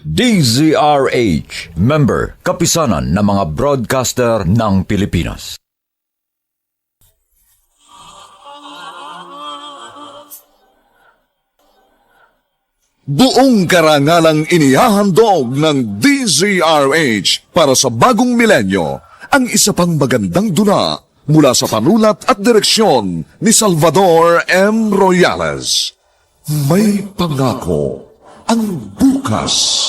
DZRH, member, kapisanan ng mga broadcaster ng Pilipinas. Buong karangalang inihahandog ng DZRH para sa bagong milenyo ang isa pang magandang dula mula sa panulat at direksyon ni Salvador M. Royales. May pangako ang bukas.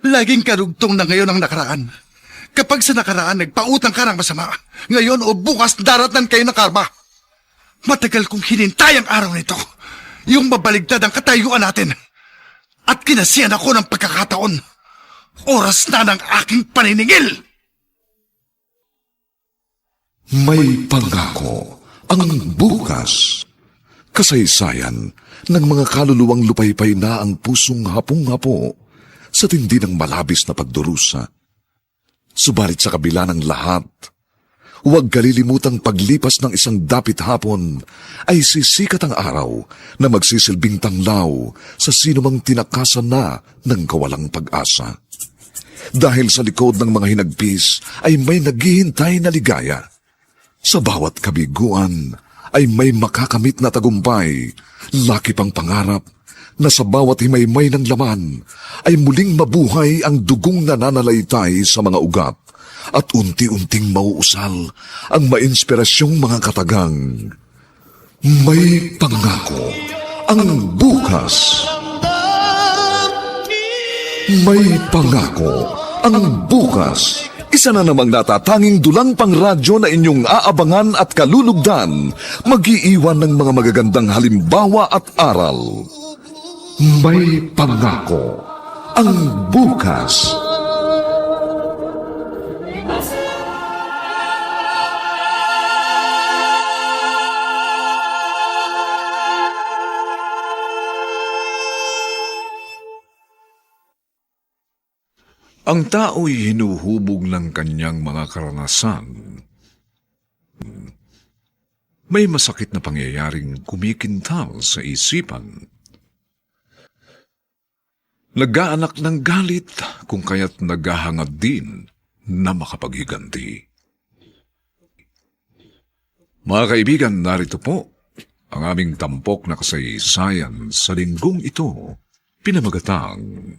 Laging karugtong na ngayon ang nakaraan. Kapag sa nakaraan nagpautang ka ng masama, ngayon o bukas daratnan kayo ng karma. Matagal kong hinintay ang araw nito. Yung mabaligtad ang katayuan natin. At kinasiyan ako ng pagkakataon. Oras na ng aking paniningil. May pangako ang bukas. Kasaysayan ng mga kaluluwang lupaypay na ang pusong hapong-hapo sa tindi ng malabis na pagdurusa. Subalit sa kabila ng lahat, huwag kalilimutang paglipas ng isang dapit hapon ay sisikat ang araw na magsisilbing tanglaw sa sinumang tinakasan na ng kawalang pag-asa. Dahil sa likod ng mga hinagpis ay may naghihintay na ligaya. Sa bawat kabiguan ay may makakamit na tagumpay, laki pang pangarap na sa bawat himaymay ng laman ay muling mabuhay ang dugong nananalaytay sa mga ugat at unti-unting mauusal ang mainspirasyong mga katagang. May pangako ang bukas. May pangako ang bukas. Isa na namang natatanging dulang pangradyo na inyong aabangan at kalulugdan, mag-iiwan ng mga magagandang halimbawa at aral. May pangako ang bukas. Ang tao'y hinuhubog ng kanyang mga karanasan. May masakit na pangyayaring kumikintal sa isipan. Nag-aanak ng galit kung kaya't naghahangad din na makapaghiganti. Mga kaibigan, narito po ang aming tampok na kasaysayan sa linggong ito, pinamagatang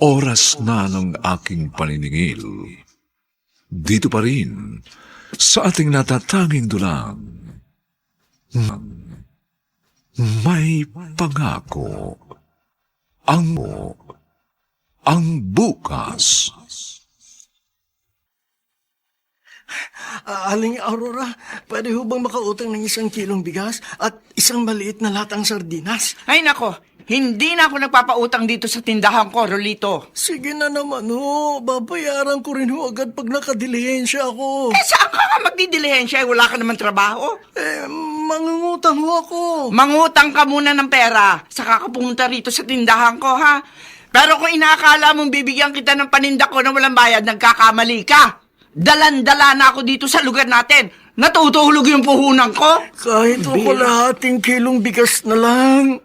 Oras na ng aking paniningil. Dito pa rin sa ating natatanging dulang. May pangako ang bukas. Aling Aurora, pwede ho bang makautang ng 1 kilong bigas at isang maliit na latang sardinas? Ay nako, hindi na ako nagpapautang dito sa tindahan ko, Rolito. Sige na naman ho, babayaran ko rin ho agad pag nakadilihensya ako. Saan ka nga magdidilihensya? Wala ka naman trabaho. Mangungutang ho ako. Mangutang ka muna ng pera, saka ka pumunta rito sa tindahan ko, ha? Pero kung inaakala mong bibigyan kita ng paninda ko na walang bayad, nagkakamali ka. Dalan-dala na ako dito sa lugar natin. Natutulog yung puhunan ko. Kahit ho kalahating kilong bigas na lang.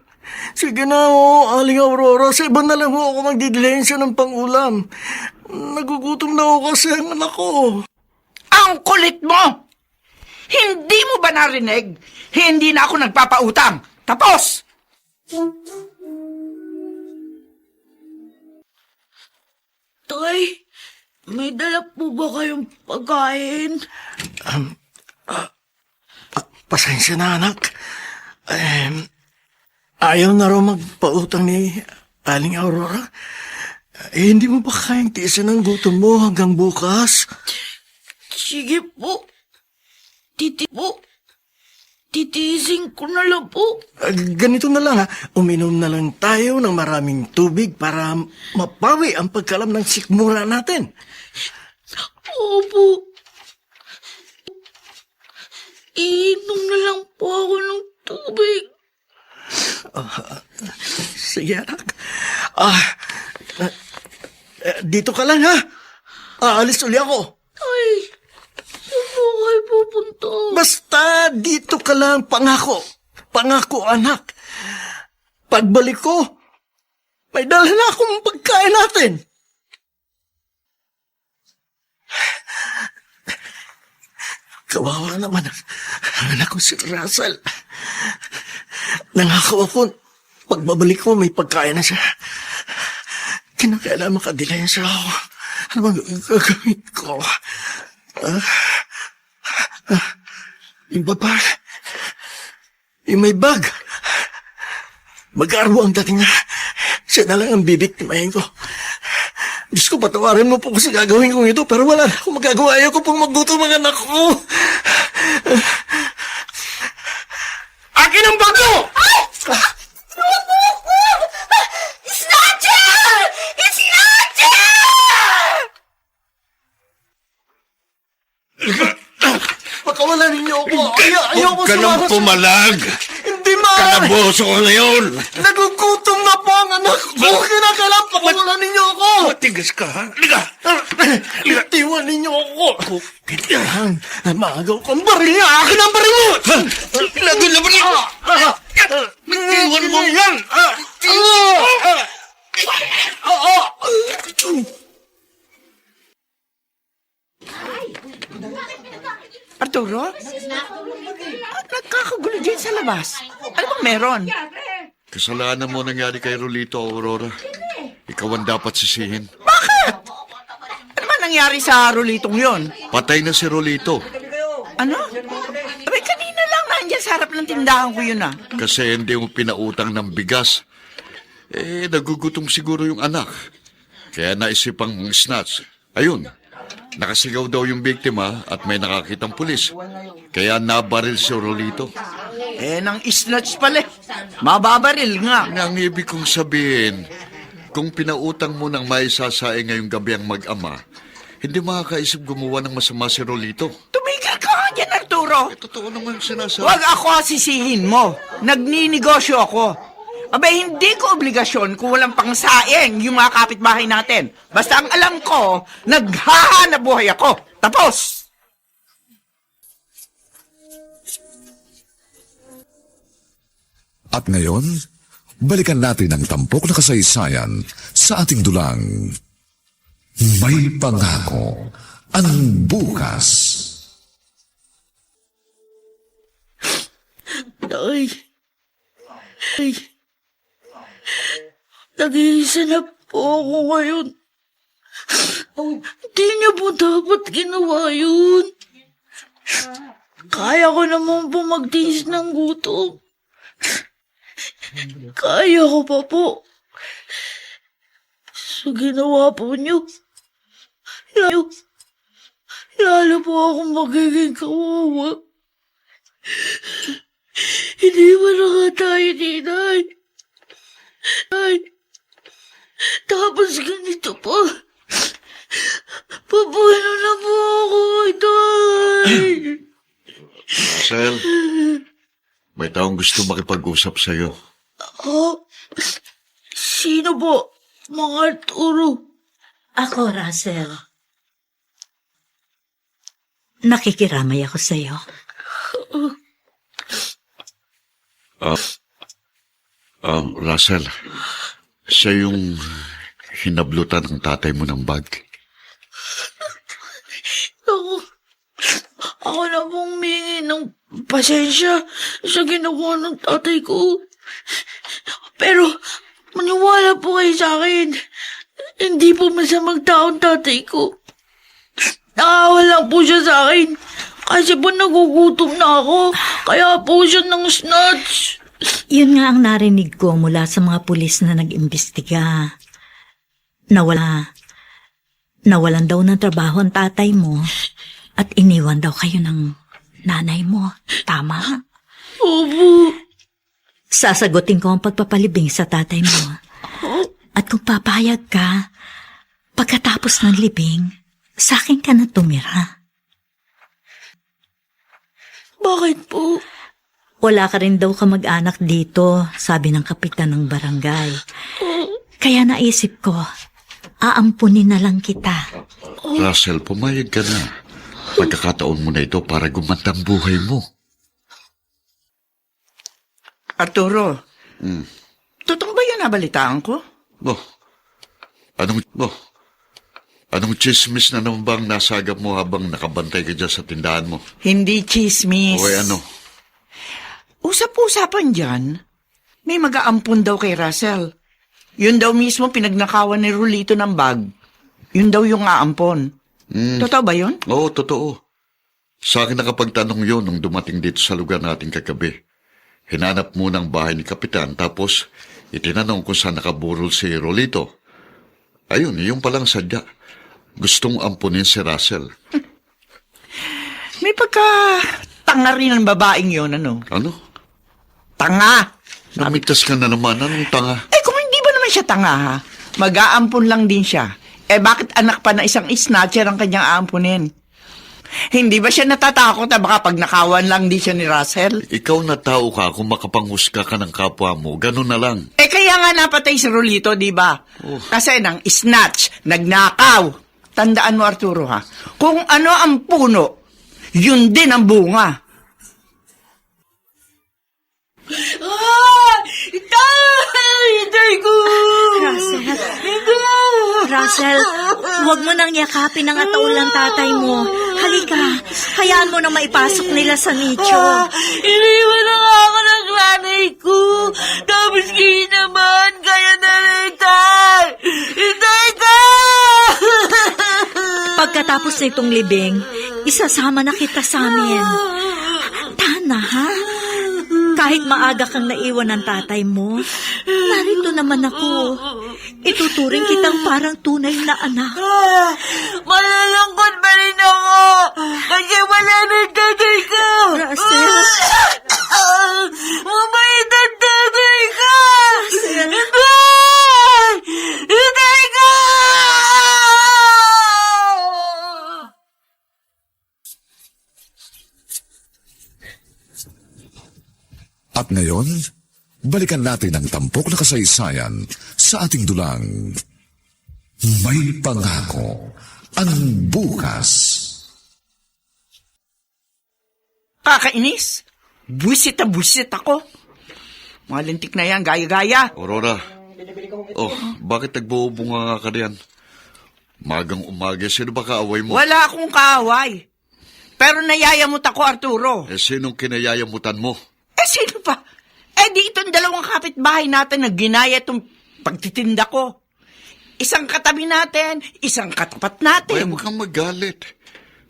Sige na ho, Aling Aurora, sa iba na lang ho ako magdidilensya ng pangulam. Nagugutom na ho kasi ang anak ko. Ang kulit mo! Hindi mo ba narinig? Hindi na ako nagpapautang. Tapos! Tay, may dala po ba kayong pagkain? Pasensya na, anak. Ayaw na raw magpautang ni Aling Aurora. Hindi mo ba kayang tiisin ang gutom mo hanggang bukas? Sige po. Titiisin ko na lang po. Ganito na lang ha, uminom na lang tayo ng maraming tubig para mapawi ang pagkalam ng sikmura natin. Opo. Iinom na lang po ako ng tubig. Sige anak. Dito ka lang ha. Aalis uli ako. Ay, saan po kayo pupunta? Basta dito ka lang, pangako. Pangako, anak. Pagbalik ko, may dala na akong pagkain natin. Kawawa naman ang anak ko si Russell. Nangako ako, pagbabalik ko, may pagkain na siya. Kinakailangan makadilayan siya ako. Ano bang gagawin ko? Yung babae, yung may bag. Mag-arbo ang dating na. Siya na lang ang bibiktimahin ko. Diyos ko, patawarin mo po kasi gagawin kong ito, pero wala na akong magagawa. Ayaw ko pong magluto mga anak ko. Akin ang bag mo! Snatcher! Snatcher! Pakawalan ninyo ako. Ayaw ko Huwag ka nang pumalag! Hindi maaari. Kalaboso ko na yun! Nagugutom na po ang anak ko. Kinakailangan pakawalan ninyo ako. Matigas ka, ha? Liga! Itiwan ninyo ako. Maagaw kang baril niya. Akin ang baril mo. Lagon na ba niya? Matiwan mo yan! Arturo? Nagkakagulo dyan sa labas. Ano bang meron? Kasalanan mo nangyari kay Rolito, Aurora. Ikaw ang dapat sisihin. Bakit? Ano ba nangyari sa rulitong yon? Patay na si Rolito Ano? Abay, kanina lang nandiyan sa harap ng tindahan ko yun ah. kasi hindi mo pinautang ng bigas. Nagugutom siguro yung anak. Kaya naisipang snatch. Ayun, nakasigaw daw yung biktima at may nakakitang pulis. Kaya nabaril si Rolito. Nang snatch pala. Mababaril nga. Ang ibig kong sabihin, kung pinautang mo ng maisasaing ngayong gabi ang mag-ama, hindi makakaisip gumawa ng masama si Rolito. Tumigil ka nga dyan, Arturo. Totoo naman yung sinasabi. Huwag ako sisihin mo. Nagninegosyo ako. Abay, hindi ko obligasyon kung walang pangsaing yung mga kapitbahay natin. Basta ang alam ko, naghahanap buhay ako. Tapos! At ngayon, balikan natin ang tampok na kasaysayan sa ating dulang. May pangako ang bukas. Ay. Nag-iisa na po ako ngayon. Hindi niyo po dapat ginawa yun. Kaya ko naman po magtiis ng gutom. Kaya ko pa po. So ginawa po niyo, lalo po akong magiging kawawa. Hindi ba na nga tayo, Ninay? Ay, tapos ganito pa. Pabuelo na po ako, Tay. Marcel, may taong gusto makipag-usap sa'yo. Sino po? Mga Arturo. Ako, Russell. Nakikiramay ako sa'yo. Russell, siya yung hinablutan ng tatay mo ng bag. Ako na pong humingi ng pasensya sa ginawa ng tatay ko. Pero, maniwala po kayo sa akin. Hindi po masamang taong tatay ko. Nakawa lang po siya sa akin. Kasi po nagugutom na ako. Kaya po siya ng snatch. Yun nga ang narinig ko mula sa mga pulis na nag-imbestiga. Nawalan daw ng trabaho ang tatay mo at iniwan daw kayo ng nanay mo. Tama? Opo. Sasagutin ko ang pagpapalibing sa tatay mo. At kung papayag ka, pagkatapos ng libing, sa akin ka na tumira. Bakit po? Wala ka rin daw kamag-anak dito, sabi ng kapitan ng barangay. Kaya naisip ko, aampunin na lang kita. Russell, pumayag ka na. Pagkakataon mo na ito para gumandang buhay mo. Arturo, totoo ba yan nabalitaan ko? Anong chismis na naman bang nasagap mo habang nakabantay ka dyan sa tindahan mo? Hindi chismis. O ano? Usap-usapan dyan, may mag-aampun daw kay Russell. Yun daw mismo pinagnakawan ni Rolito ng bag. Yun daw yung aampon. Totoo ba yun? Oo, totoo. Sa akin nakapagtanong yun nung dumating dito sa lugar natin kagabi. Hinanap muna ang bahay ni Kapitan tapos itinanong kung saan nakaburol si Rolito. Ayun, yung palang sadya. Gustong ampunin si Russell. May pagka-tanga rin ang babaeng yun, ano? Ano? Tanga! Namigtas ka na naman. Anong tanga? Eh, kung hindi ba naman siya tanga, ha? Mag-aampun lang din siya. Eh, bakit anak pa na isang snatcher ang kanyang aampunin? Hindi ba siya natatakot na baka pag nakawan lang din siya ni Russell? Ikaw na tao ka kung makapanghusga ka ng kapwa mo. Ganun na lang. Eh, kaya nga napatay si Rolito, di ba? Kasi nang snatch, nagnakaw. Tandaan mo, Arturo, ha? Kung ano ang puno, yun din ang bunga. Itay ko! Russell, huwag mo nang yakapin ang ataulang tatay mo. Halika, hayaan mo na maipasok nila sa nicho. Iniwan na nga ako ng nanay ko. Tapos kayo naman, kaya na rin, Tay! Itay ko! Pagkatapos nitong libing, isasama na kita sa amin. Tana, ha? Kahit maaga kang naiwan ng tatay mo, narito naman ako. Ituturing kitang parang tunay na anak. Malalangkot pa rin ako. Kasi wala na yung tatay ko. Russell. Mabait ang tatay ko. Russell. Itay ko! At ngayon, balikan natin ang tampok na kasaysayan sa ating dulang. May pangako ang bukas. Kakainis? Buisit na buisit ako. Mga lintik na yan, gaya-gaya. Aurora, bakit nagbubunga nga ka riyan? Magang umaga, sino ba kaaway mo? Wala akong kaaway. Pero nayayamot ako, Arturo. Sinong kinayayamutan mo? Sino pa? Di itong dalawang kapitbahay natin na ginaya itong pagtitinda ko. Isang katabi natin, isang katapat Ay, natin. huwag kang magalit.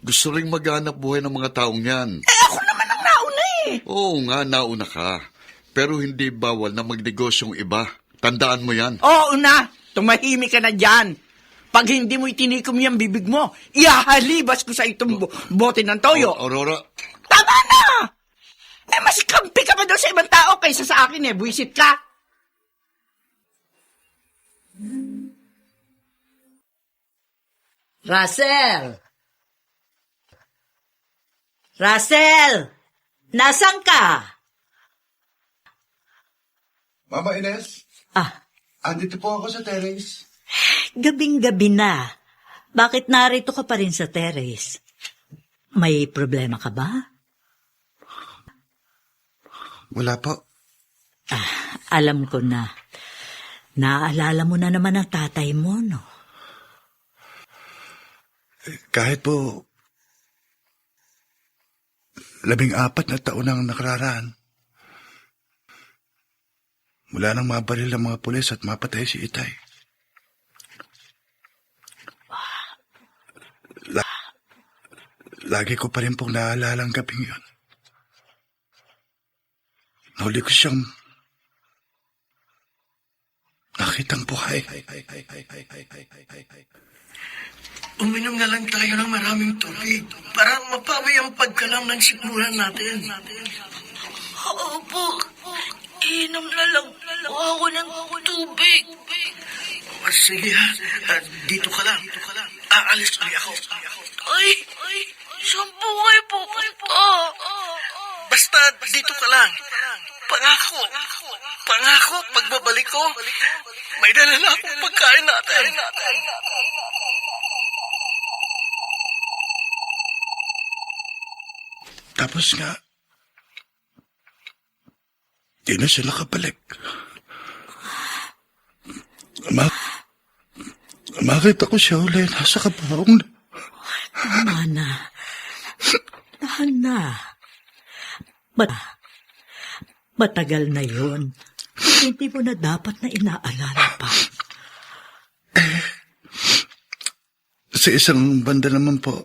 Gusto rin maghanap buhay ng mga taong yan. Ako naman ang nauna eh. Oo nga, nauna ka. Pero hindi bawal na magnegosyong iba. Tandaan mo yan. Oo na, tumahimik ka na dyan. Pag hindi mo itinikom yung bibig mo, ihahalibas ko sa itong bote ng toyo. Aurora, Tama na! Mas kampi ka pa doon sa ibang tao kaysa sa akin buwisit ka. Russell! Russell! Nasaan ka? Mama Ines, andito po ako sa terrace. Gabing-gabi na. Bakit narito ka pa rin sa terrace? May problema ka ba? Wala po. Alam ko na. Naaalala mo na naman ang tatay mo, no? Kahit po 14 na taon ang nakararaan. Mula nang mabaril ang mga pulis at mapatay si Itay. Lagi ko pa rin pong naaalala ang gabing yun. Nahuli ko siyang nakitang buhay. Uminom na lang tayo ng maraming tubig para mapawi ang pagkalam ng sikmulan natin. Opo. Inom na lang ako ng tubig. Sige ha, dito ka lang. Aalis ulit ako. Ay, saan po kayo pupunta? Basta dito ka lang. Pangako, pagbabalik ko, may dala na akong pagkain natin. Tapos nga, Di na siya nakabalik. Makita ko siya ulit nasa kabaong na. Tama na. Tahan na. Matagal na yun. Hindi mo na dapat na inaalala pa. Sa isang banda naman po,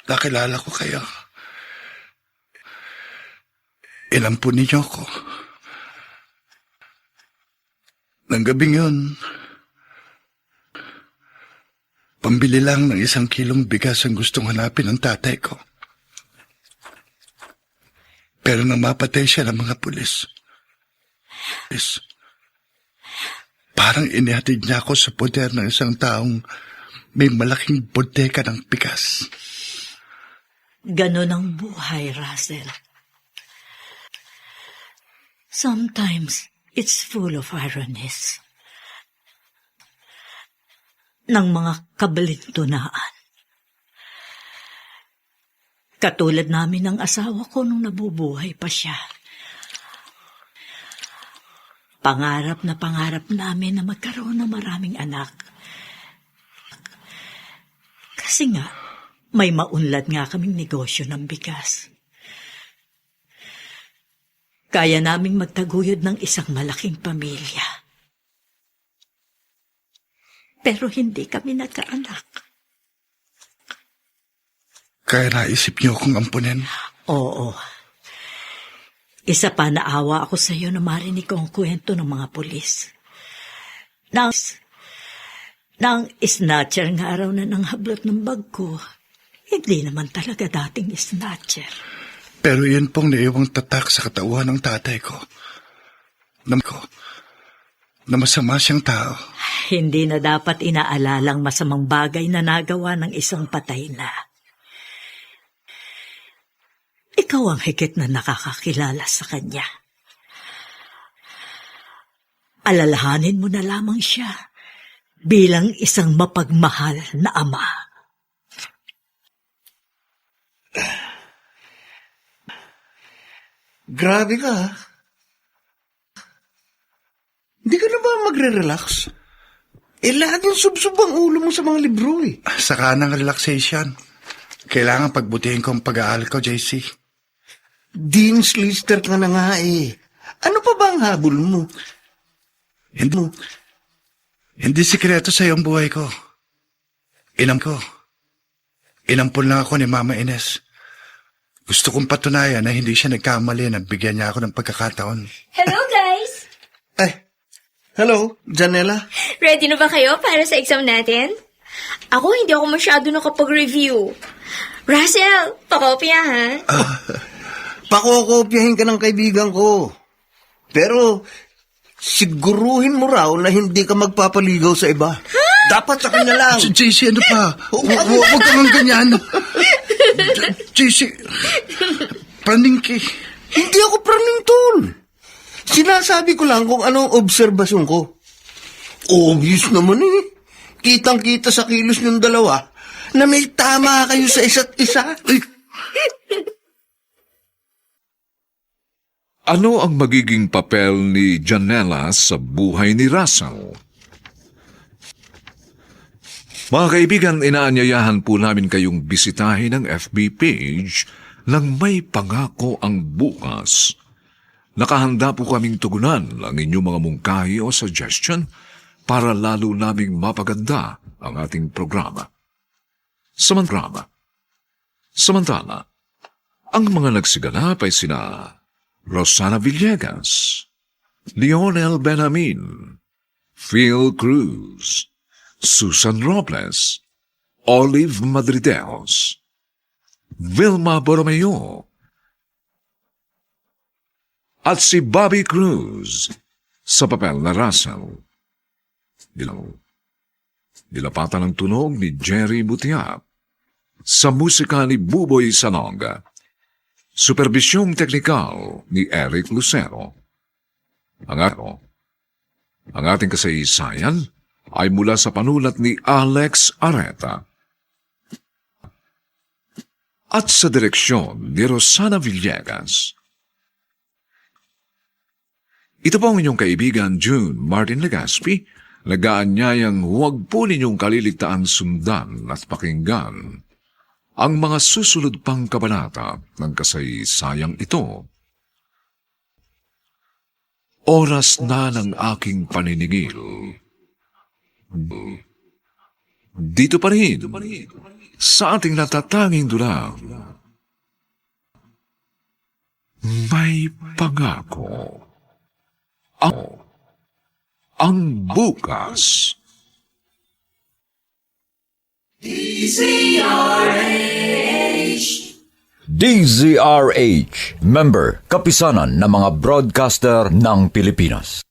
nakilala ko kayo. Inampun ninyo ko. Nang gabing yun, pambili lang ng 1 kilong bigas ang gustong hanapin ng tatay ko. Pero nang mapatay siya ng mga pulis, parang inihatid niya ako sa poder ng isang taong may malaking bodega ng bigas. Ganon ang buhay, Russell. Sometimes, it's full of ironies. Ng mga kabalintunaan. Katulad namin ng asawa ko nung nabubuhay pa siya. Pangarap namin na magkaroon ng maraming anak. Kasi nga, may maunlad nga kaming negosyo ng bigas. Kaya naming magtaguyod ng isang malaking pamilya. Pero hindi kami nagkaanak. Kaya naisip niyo akong ampunin? Oo. Isa pa naawa ako sa iyo na marinig ko ang kwento ng mga pulis. Nang snatcher nga araw na ng hablot ng bag ko, hindi naman talaga dating snatcher. Pero yun pong naiwang tatak sa katauhan ng tatay ko. Na masama siyang tao. Hindi na dapat inaalalang masamang bagay na nagawa ng isang patay na. Ikaw ang higit na nakakakilala sa kanya. Alalahanin mo na lamang siya bilang isang mapagmahal na ama. Grabe ka, ha? Hindi ka na ba magre-relax? Laging subsob ang ulo mo sa mga libro, eh. Saka ng relaxation. Kailangan pagbutihin ko ang pag-aaral ko, JC. Dean's Lister ka na nga, eh. Ano pa ba ang habol mo? Hindi sikreto sa iyong buhay ko. Inampun lang ako ni Mama Ines. Gusto kong patunayan na hindi siya nagkamali na bigyan niya ako ng pagkakataon. Hello, guys! Hello, Janela? Ready na ba kayo para sa exam natin? Ako, hindi ako masyado nakapag-review. Russell, pakopya, ha? Pakokopyahin ka ng kaibigan ko. Pero, siguruhin mo raw na hindi ka magpapaligaw sa iba. Dapat sa kanya lang. JC, ano pa? Huwag ka mang ganyan. JC, praningki. Hindi ako praning, tol. Sinasabi ko lang kung anong obserbasyon ko. Obvious naman, eh. Kitang-kita sa kilos niyong dalawa na may tama kayo sa isa't isa. Ano ang magiging papel ni Janela sa buhay ni Russell? Mga kaibigan, inaanyayahan po namin kayong bisitahin ang FB page ng May Pangako ang Bukas. Nakahanda po kaming tugunan ang inyong mga mungkahi o suggestion para lalo naming mapaganda ang ating programa. Samantala, ang mga nagsiganap ay sina Rosana Villegas, Lionel Benamin, Phil Cruz, Susan Robles, Olive Madrideos, Vilma Borromeo, at si Bobby Cruz sa papel na Russell. Dilapatan ng tunog ni Jerry Butiap sa musika ni Buboy Salonga. Superbisyong teknikal ni Eric Lucero. Ang ating kasaysayan ay mula sa panulat ni Alex Areta. At sa direksyon ni Rosana Villegas. Ito po ang inyong kaibigan June Martin Legaspi. Nag-aanyayang huwag po ninyong kaliligtaan sundan at pakinggan ang mga susunod pang kabanata ng kasaysayang ito. Oras na ng aking paniningil. Dito pa rin, sa ating natatanging dulang, may pangako. Ang bukas. DZRH, member, kapisanan ng mga broadcaster ng Pilipinas.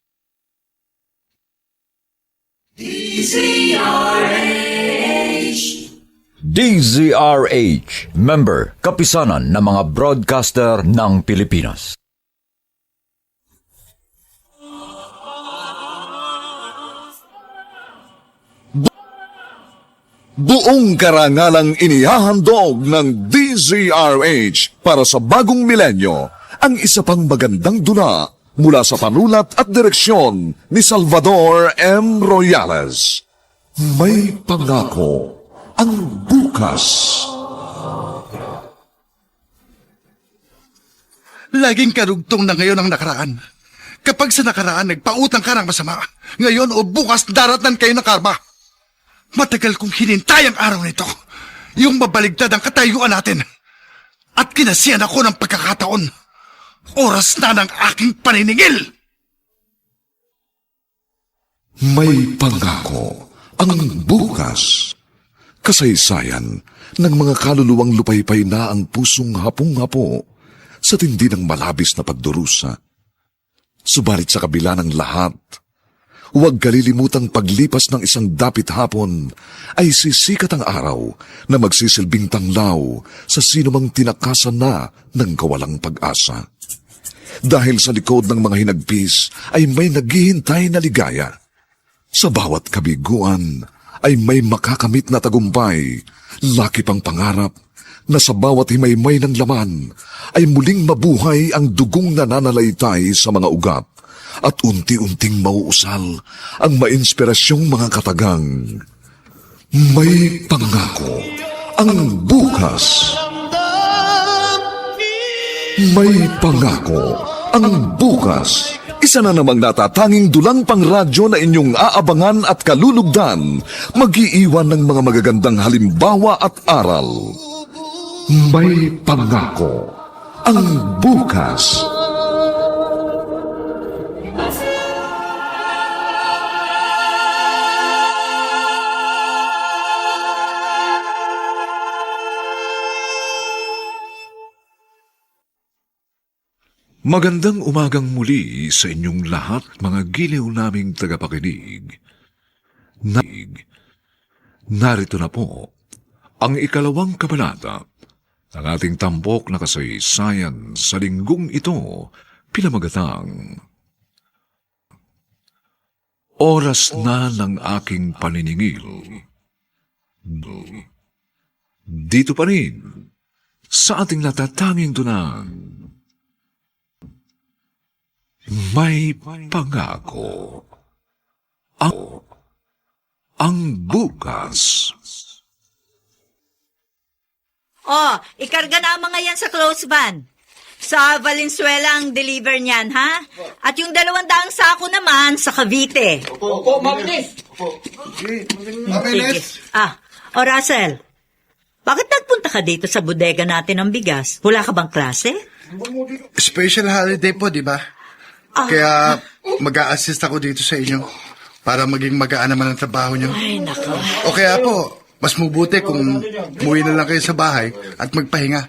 DZRH, member, kapisanan ng mga broadcaster ng Pilipinas. Buong karangalang inihahandog ng DZRH para sa bagong milenyo ang isa pang magandang dula mula sa panulat at direksyon ni Salvador M. Royales. May pangako ang bukas. Laging karugtong na ngayon ang nakaraan. Kapag sa nakaraan nagpautang ka ng masama, ngayon o bukas daratnan kayo ng karma. Matagal kong hinintay ang araw nito. Yung mabaligtad ang katayuan natin. At kinasiyan ako ng pagkakataon. Oras na ng aking paniningil. May pangako ang bukas. Kasaysayan ng mga kaluluwang lupaypay na ang pusong hapong-hapo sa tindi ng malabis na pagdurusa. Subalit sa kabila ng lahat, huwag kalilimutang paglipas ng isang dapit hapon ay sisikat ang araw na magsisilbing tanglaw sa sinumang tinakasan na ng kawalang pag-asa. Dahil sa likod ng mga hinagpis ay may naghihintay na ligaya. Sa bawat kabiguan ay may makakamit na tagumpay, laki pang pangarap na sa bawat himaymay ng laman ay muling mabuhay ang dugong nananalaytay sa mga ugat at unti-unting mauusal ang mainspirasyong mga katagang. May pangako ang bukas. May pangako ang bukas. Isa na namang natatanging dulang pang radyo na inyong aabangan at kalulugdan, mag-iiwan ng mga magagandang halimbawa at aral. May pangako ang bukas. Magandang umagang muli sa inyong lahat, mga giliw naming tagapakinig. Narito na po ang ikalawang kabanata ng ating tampok na kasaysayan sa linggong ito, pinamagatang Oras na ng aking paniningil. Dito pa rin sa ating natatanging dunang may pangako ang bukas. Oh, ikarga na ang mga yan sa close van. Sa Valenzuela ang deliver niyan, ha? At yung 200 sako naman sa Cavite. Opo, Mabilis. Sige. Russell, bakit nagpunta ka dito sa bodega natin ng bigas? Wala ka bang klase? Special holiday po, di ba? Kaya mag-a-assist ako dito sa inyo para maging magaan naman ang trabaho nyo. Ay, nako. O kaya po, mas mabuti kung umuwi na lang kayo sa bahay at magpahinga.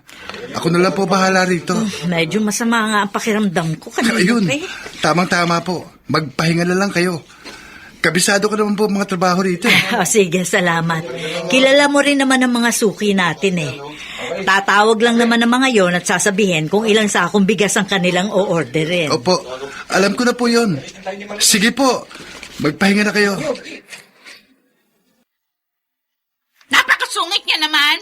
Ako na lang po bahala rito. Medyo masama nga ang pakiramdam ko kanina. Ayun, pa eh. tamang-tama po. Magpahinga na lang kayo. Kabisado ko naman po ang mga trabaho rito. Sige, salamat. Kilala mo rin naman ang mga suki natin eh. Tatawag lang naman ng mga yon at sasabihin kung ilang sakong bigas ang kanilang o-orderin. Opo, alam ko na po yun. Sige po, magpahinga na kayo. Napakasungit niya naman.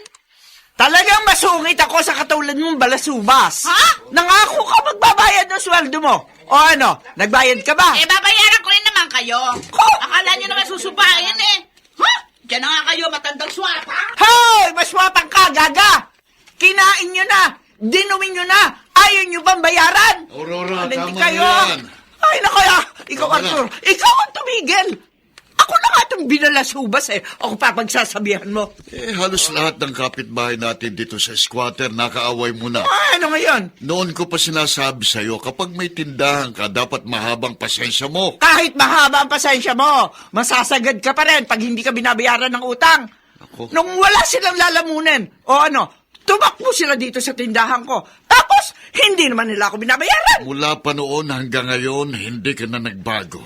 Talagang masungit ako sa katulad mong balasubas. Ha? Nangako ka magbabayad ng sweldo mo. O ano, nagbayad ka ba? Eh, babayaran ko rin naman kayo. Akala nyo naman susubayan eh. Huh? Diyan na nga kayo, matandang swata. Hoy! Maswapang ka, gaga! Kinain nyo na! Dinumin nyo na! Ayaw nyo bang bayaran? Aurora, Alin tama kayo? na yan. Ay, nakaya! Ikaw, Tama na. Arthur, ikaw ang tumigil! Ako na nga itong binalasubas eh. Ako pa pagsasabihan mo. Halos lahat ng kapitbahay natin dito sa squatter nakaaway mo na. Ay, ano ngayon? Noon ko pa sinasabi sa'yo, kapag may tindahan ka, dapat mahabang pasensya mo. Kahit mahaba ang pasensya mo, masasagad ka pa rin pag hindi ka binabayaran ng utang. Ako. Nung wala silang lalamunin, o ano, tumakbo sila dito sa tindahan ko. Tapos, hindi naman nila ako binabayaran. Mula pa noon hanggang ngayon, hindi ka na nagbago.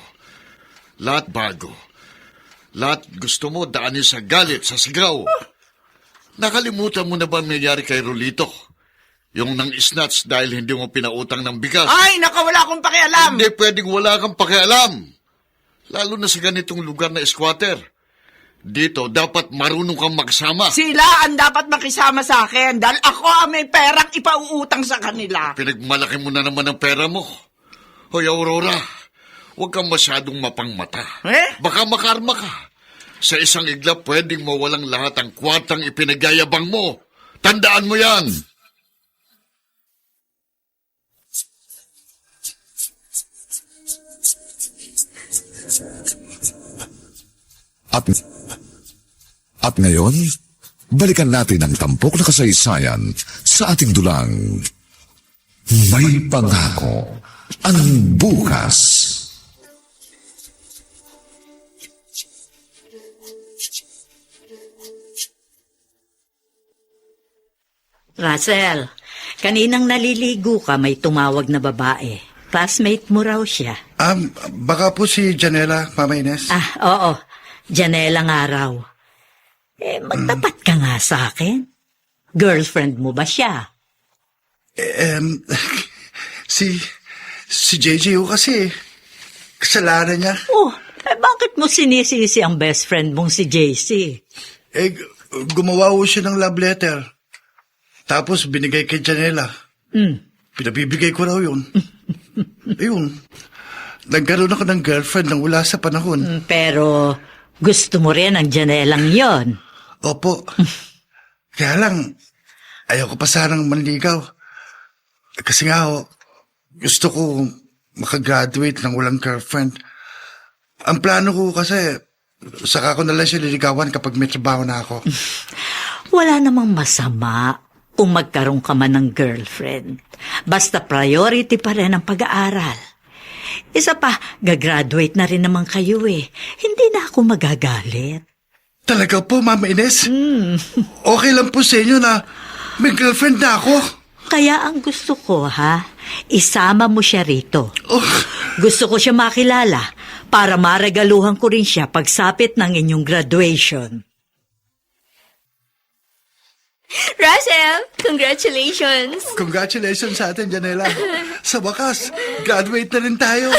Lahat bago. Lahat gusto mo daanin sa galit, sa sigaw. Nakalimutan mo na ba ang nangyari kay Rolito? Yung nang snatch dahil hindi mo pinautang ng bigas. Ay, nakawala akong pakialam. Hindi pwedeng wala kang pakialam. Lalo na sa ganitong lugar na squatter. Dito, dapat marunong kang magsama. Sila ang dapat makisama sa akin dahil ako ang may perang ipauutang sa kanila. Pinagmalaki mo na naman ang pera mo. Hoy, Aurora, huwag kang masyadong mapangmata. Eh? Baka makarma ka. Sa isang iglap, pwedeng mawalang lahat ang kwartang ipinagyayabang mo. Tandaan mo yan. At ngayon, balikan natin ang tampok na kasaysayan sa ating dulang. May pangako ang bukas. Russell, kaninang naliligo ka may tumawag na babae. Classmate mo raw siya. Baka po si Janela, Mama Ines. Ah, oo. Janela nga raw. Eh, magtapat ka nga sa akin. Girlfriend mo ba siya? Si JJ ho kasi, kasalanan niya. Oh, bakit mo sinisisi ang best friend mong si JC? Gumawa ho siya ng love letter. Tapos binigay kay Janela. Pinabibigay ko raw yun. Ayun. Nagkaroon ako ng girlfriend nang wala sa panahon. Pero gusto mo rin ang Janelang yon. Opo. Kaya lang, ayaw ko pa sanang manligaw. Kasi nga ho, gusto ko makagraduate ng walang girlfriend. Ang plano ko kasi, saka ko na lang siya liligawan kapag may trabaho na ako. Wala namang masama kung magkaroon ka man ng girlfriend. Basta priority pa rin ang pag-aaral. Isa pa, gagraduate na rin naman kayo eh. Hindi na ako magagalit. Talaga po, Mama Ines? Okay lang po sa inyo na may girlfriend na ako. Kaya ang gusto ko, isama mo siya rito. Gusto ko siya makilala para maregaluhan ko rin siya pagsapit ng inyong graduation. Russell, congratulations! Congratulations sa atin, Janela. Sa wakas, graduate na rin tayo.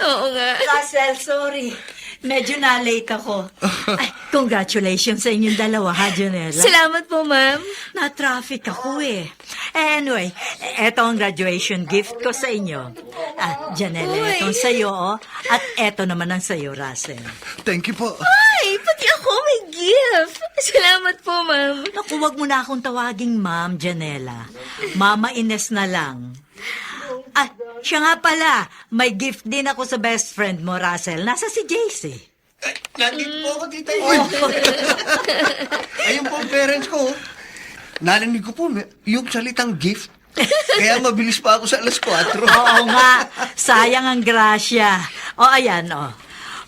Oo nga. Russell, sorry. Medyo na-late ako. Ay, congratulations sa inyong dalawa, Janela. Salamat po, ma'am. Na-traffic ako eh. Anyway, eto ang graduation gift ko sa inyo. Janela, Uy. etong sa'yo, at eto naman ang sa'yo, Russell. Thank you po. Ay, pati ako may gift. Salamat po, ma'am. Naku, wag mo na akong tawaging Ma'am Janela. Mama Ines na lang. Siya nga pala, may gift din ako sa best friend mo, Russell. Nasa si JC. Nandito po ako, tita. Ayun po ang parents ko. Narinig ko po yung salitang gift. Kaya mabilis pa ako sa alas 4. Oo nga, sayang ang grasya. Ayan,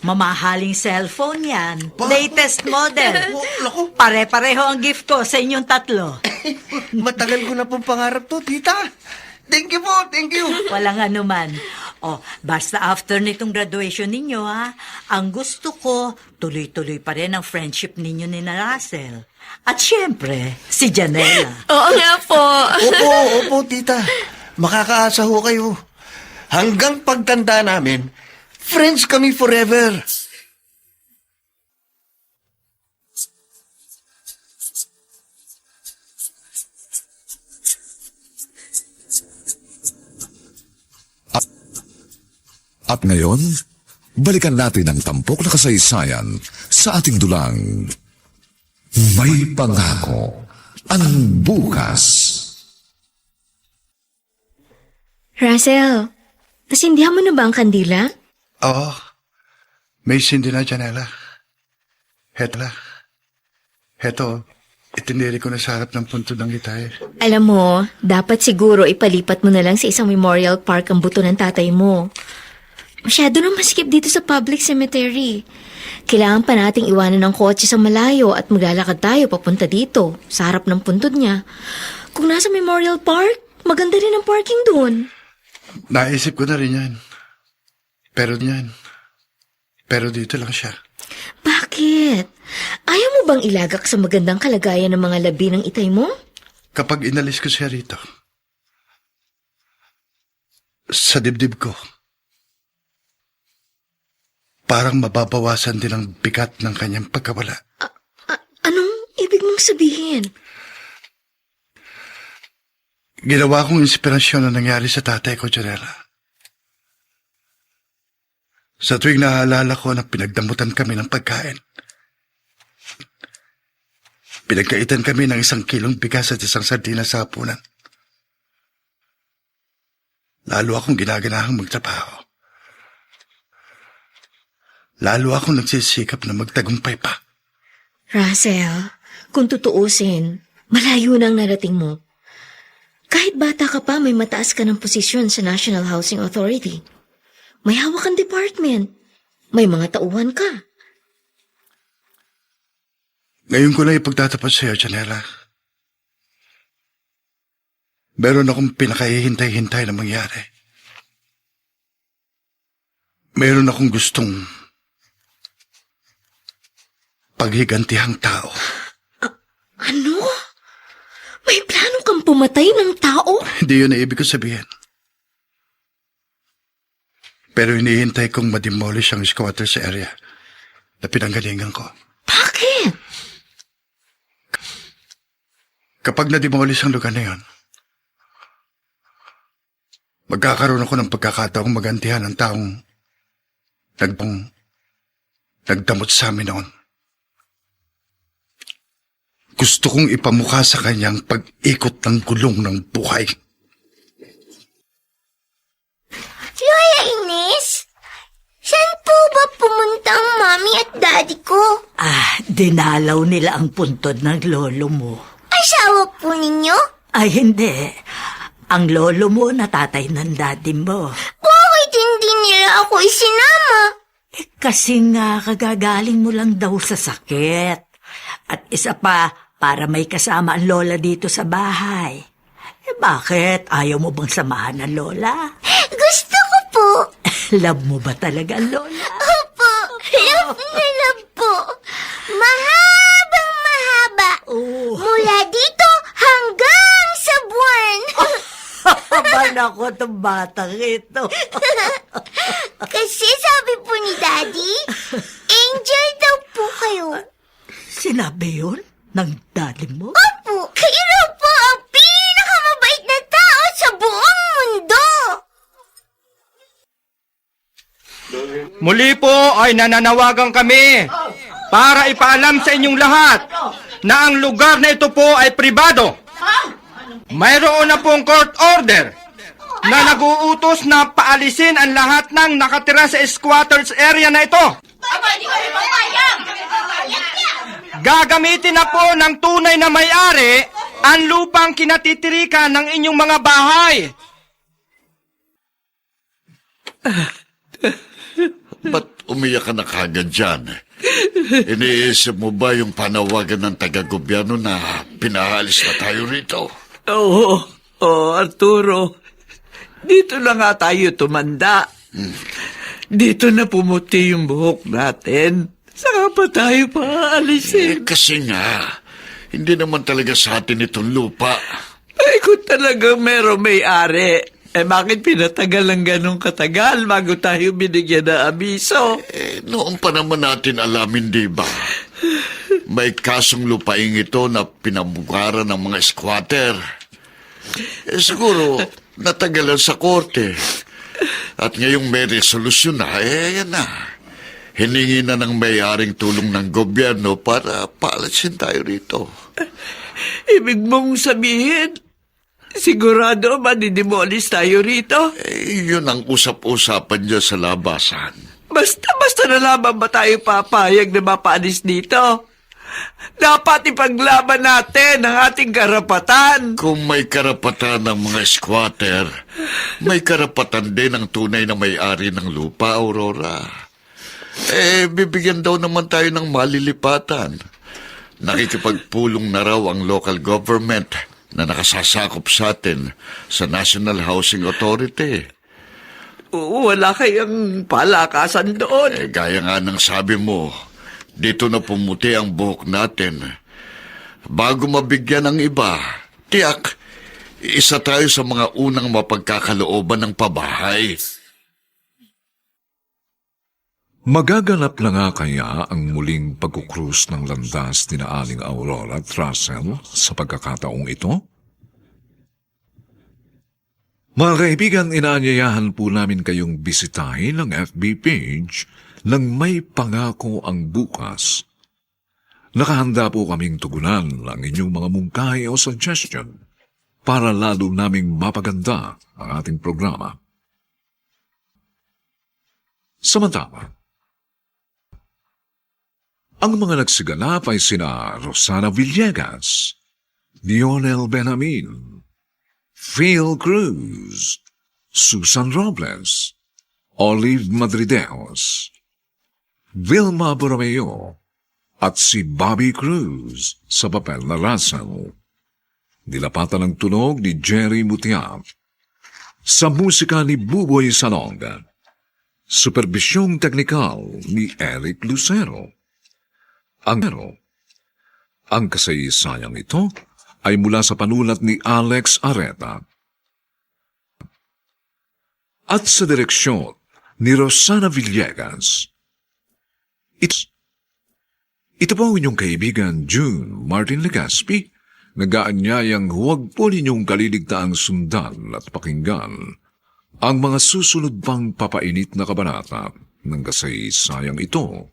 mamahaling cellphone yan. Latest model. Naku, Pare-pareho ang gift ko sa inyong tatlo. matagal ko na pong pangarap to, tita. Thank you po, thank you. Walang anuman. Basta after nitong graduation ninyo, ang gusto ko, tuloy-tuloy pa rin ang friendship ninyo ni Russell. At syempre, si Janela. Oo nga po. Opo, tita. Makakaasa ho kayo. Hanggang pagtanda namin, friends kami forever. At ngayon, balikan natin ang tampok na kasaysayan sa ating dulang. May pangako ang bukas. Russell, nasindihan mo na ba ang kandila? Oo. May sindi na, Janela. Heto, itiniri ko na sa harap ng puntod ng itay. Alam mo, dapat siguro ipalipat mo na lang sa isang memorial park ang buto ng tatay mo. Masyado nang masikip dito sa public cemetery. Kailangan pa nating iwanan ng kotse sa malayo at maglalakad tayo papunta dito, sa harap ng puntod niya. Kung nasa memorial park, maganda rin ang parking doon. Naisip ko na rin yan. Pero dito lang siya. Bakit? Ayaw mo bang ilagak sa magandang kalagayan ng mga labi ng itay mo? Kapag inalis ko siya rito, sa dibdib ko, parang mababawasan din ang bigat ng kanyang pagkawala. Anong ibig mong sabihin? Ginawa kong inspirasyon na nangyari sa tatay ko, Janela. Sa tuwing naaalala ko na pinagdamutan kami ng pagkain, pinagkaitan kami ng 1 kilong bigas at 1 sardinas sa hapunan. Lalo akong ginaganahang magtrabaho. Lalo akong nagsisikap na magtagumpay pa. Russell, kung tutuusin, malayo na ang narating mo. Kahit bata ka pa, may mataas ka ng posisyon sa National Housing Authority. May hawak kang department. May mga tauhan ka. Ngayon ko na ipagtatapat sa iyo, Janela. Meron akong pinakahihintay-hintay na mangyari. Meron akong gustong paghigantihang tao. Ano? May plano kang pumatay ng tao? Hindi yun ang ibig ko sabihin. Pero hinihintay kong mademolish ang squatters area na pinanggalingan ko. Bakit? Kapag na-demolish ang lugar na yun, magkakaroon ako ng pagkakataong magantihan ng taong nagdamot sa amin noon. Gusto kong ipamukha sa kanyang pag-ikot ng gulong ng buhay. Lola Ines, saan po ba pumunta ang mami at daddy ko? Dinalaw nila ang puntod ng lolo mo. Asawa po ninyo? Ay, hindi. Ang lolo mo natatay ng daddy mo. Bakit hindi nila ako isinama? Kasi nga kagagaling mo lang daw sa sakit. At isa pa, para may kasama ang lola dito sa bahay. Bakit? Ayaw mo bang samahan ng lola? Gusto ko po. Love mo ba talaga ang lola? Opo, love na love po. Mahabang mahaba. Oh. Mula dito hanggang sa buwan. Haban ako itong batang ito. Kasi sabi po ni Daddy, angel daw po kayo. Sinabi yun ng daddy mo? Opo, kayo raw po ang pinakamabait na tao sa buong mundo. Muli po ay nananawagan kami para ipaalam sa inyong lahat na ang lugar na ito po ay pribado. Mayroon na pong court order na nag-uutos na paalisin ang lahat ng nakatira sa squatters area na ito. Gagamitin na po ng tunay na may-ari ang lupang kinatitirikan ng inyong mga bahay. Ba't umiyak ka na kagad dyan? Iniisip mo ba yung panawagan ng taga-gobyerno na pinaalis na tayo rito? Oo, Arturo. Dito na nga tayo tumanda. Dito na pumuti yung buhok natin. Saka pa tayo paalisin? Kasi nga, hindi naman talaga sa atin itong lupa. Ay, kung talagang merong may-ari, bakit pinatagal ng ganong katagal bago tayo binigyan ng abiso? Noon pa naman natin alamin, di ba? May kasong lupaing ito na pinabukaran ng mga squatter. Siguro, natagalan sa korte. At ngayong may resolusyon na, yan na. Hiningi na ng may-aring tulong ng gobyerno para paalasin tayo rito. Ibig mong sabihin, sigurado madidemolis tayo rito? Yun ang usap-usapan niya sa labasan. Basta na lamang ba tayo papayag na mapaalis dito? Dapat ipaglaban natin ang ating karapatan. Kung may karapatan ng mga squatter, may karapatan din ang tunay na may-ari ng lupa, Aurora. Bibigyan daw naman tayo ng malilipatan. Nakikipagpulong na raw ang local government na nakasasakop sa atin sa National Housing Authority. Wala kayang palakasan doon. Gaya nga ng sabi mo, dito na pumuti ang buhok natin. Bago mabigyan ng iba, tiyak, isa tayo sa mga unang mapagkakalooban ng pabahay. Magaganap na nga kaya ang muling pagkukrus ng landas ni na Aling Aurora at Russell sa pagkakataong ito? Mga kaibigan, inaanyayahan po namin kayong bisitahin ang FB page ng May Pangako ang Bukas. Nakahanda po kaming tugunan ang inyong mga mungkahi o suggestion para lalo naming mapaganda ang ating programa. Samantala, ang mga nagsiganap ay sina Rosana Villegas, Lionel Benjamin, Phil Cruz, Susan Robles, Olive Madridejos, Vilma Borromeo, at si Bobby Cruz sa papel na Russell. Nilapatan ng tunog ni Jerry Mutiap. Sa musika ni Buboy Salonga. Superbisyong teknikal ni Eric Lucero. Ang kasaysayang ito ay mula sa panulat ni Alex Areta. At sa direksyon ni Rosana Villegas. Ito po ang inyong kaibigan June Martin Legaspi, nag-aanyayang huwag po ninyong kaliligtaang sundan at pakinggan ang mga susunod pang papainit na kabanata ng kasaysayang ito.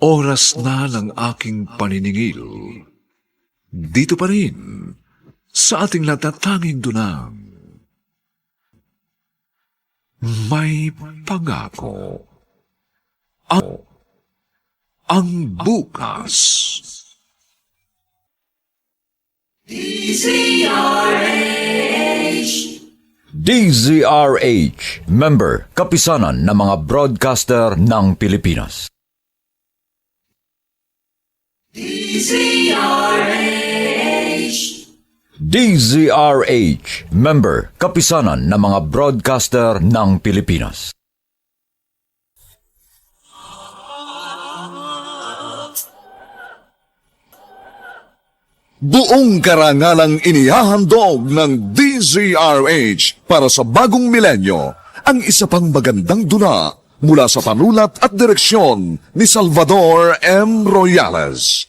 Oras na ng aking paniningil. Dito pa rin, sa ating natatanging dunang. May pangako. Ang bukas. DZRH, member, kapisanan ng mga broadcaster ng Pilipinas. DZRH, member, kapisanan ng mga broadcaster ng Pilipinas. Buong karangalang inihahandog ng DZRH para sa bagong milenyo ang isa pang magandang dula mula sa panulat at direksyon ni Salvador M. Royales.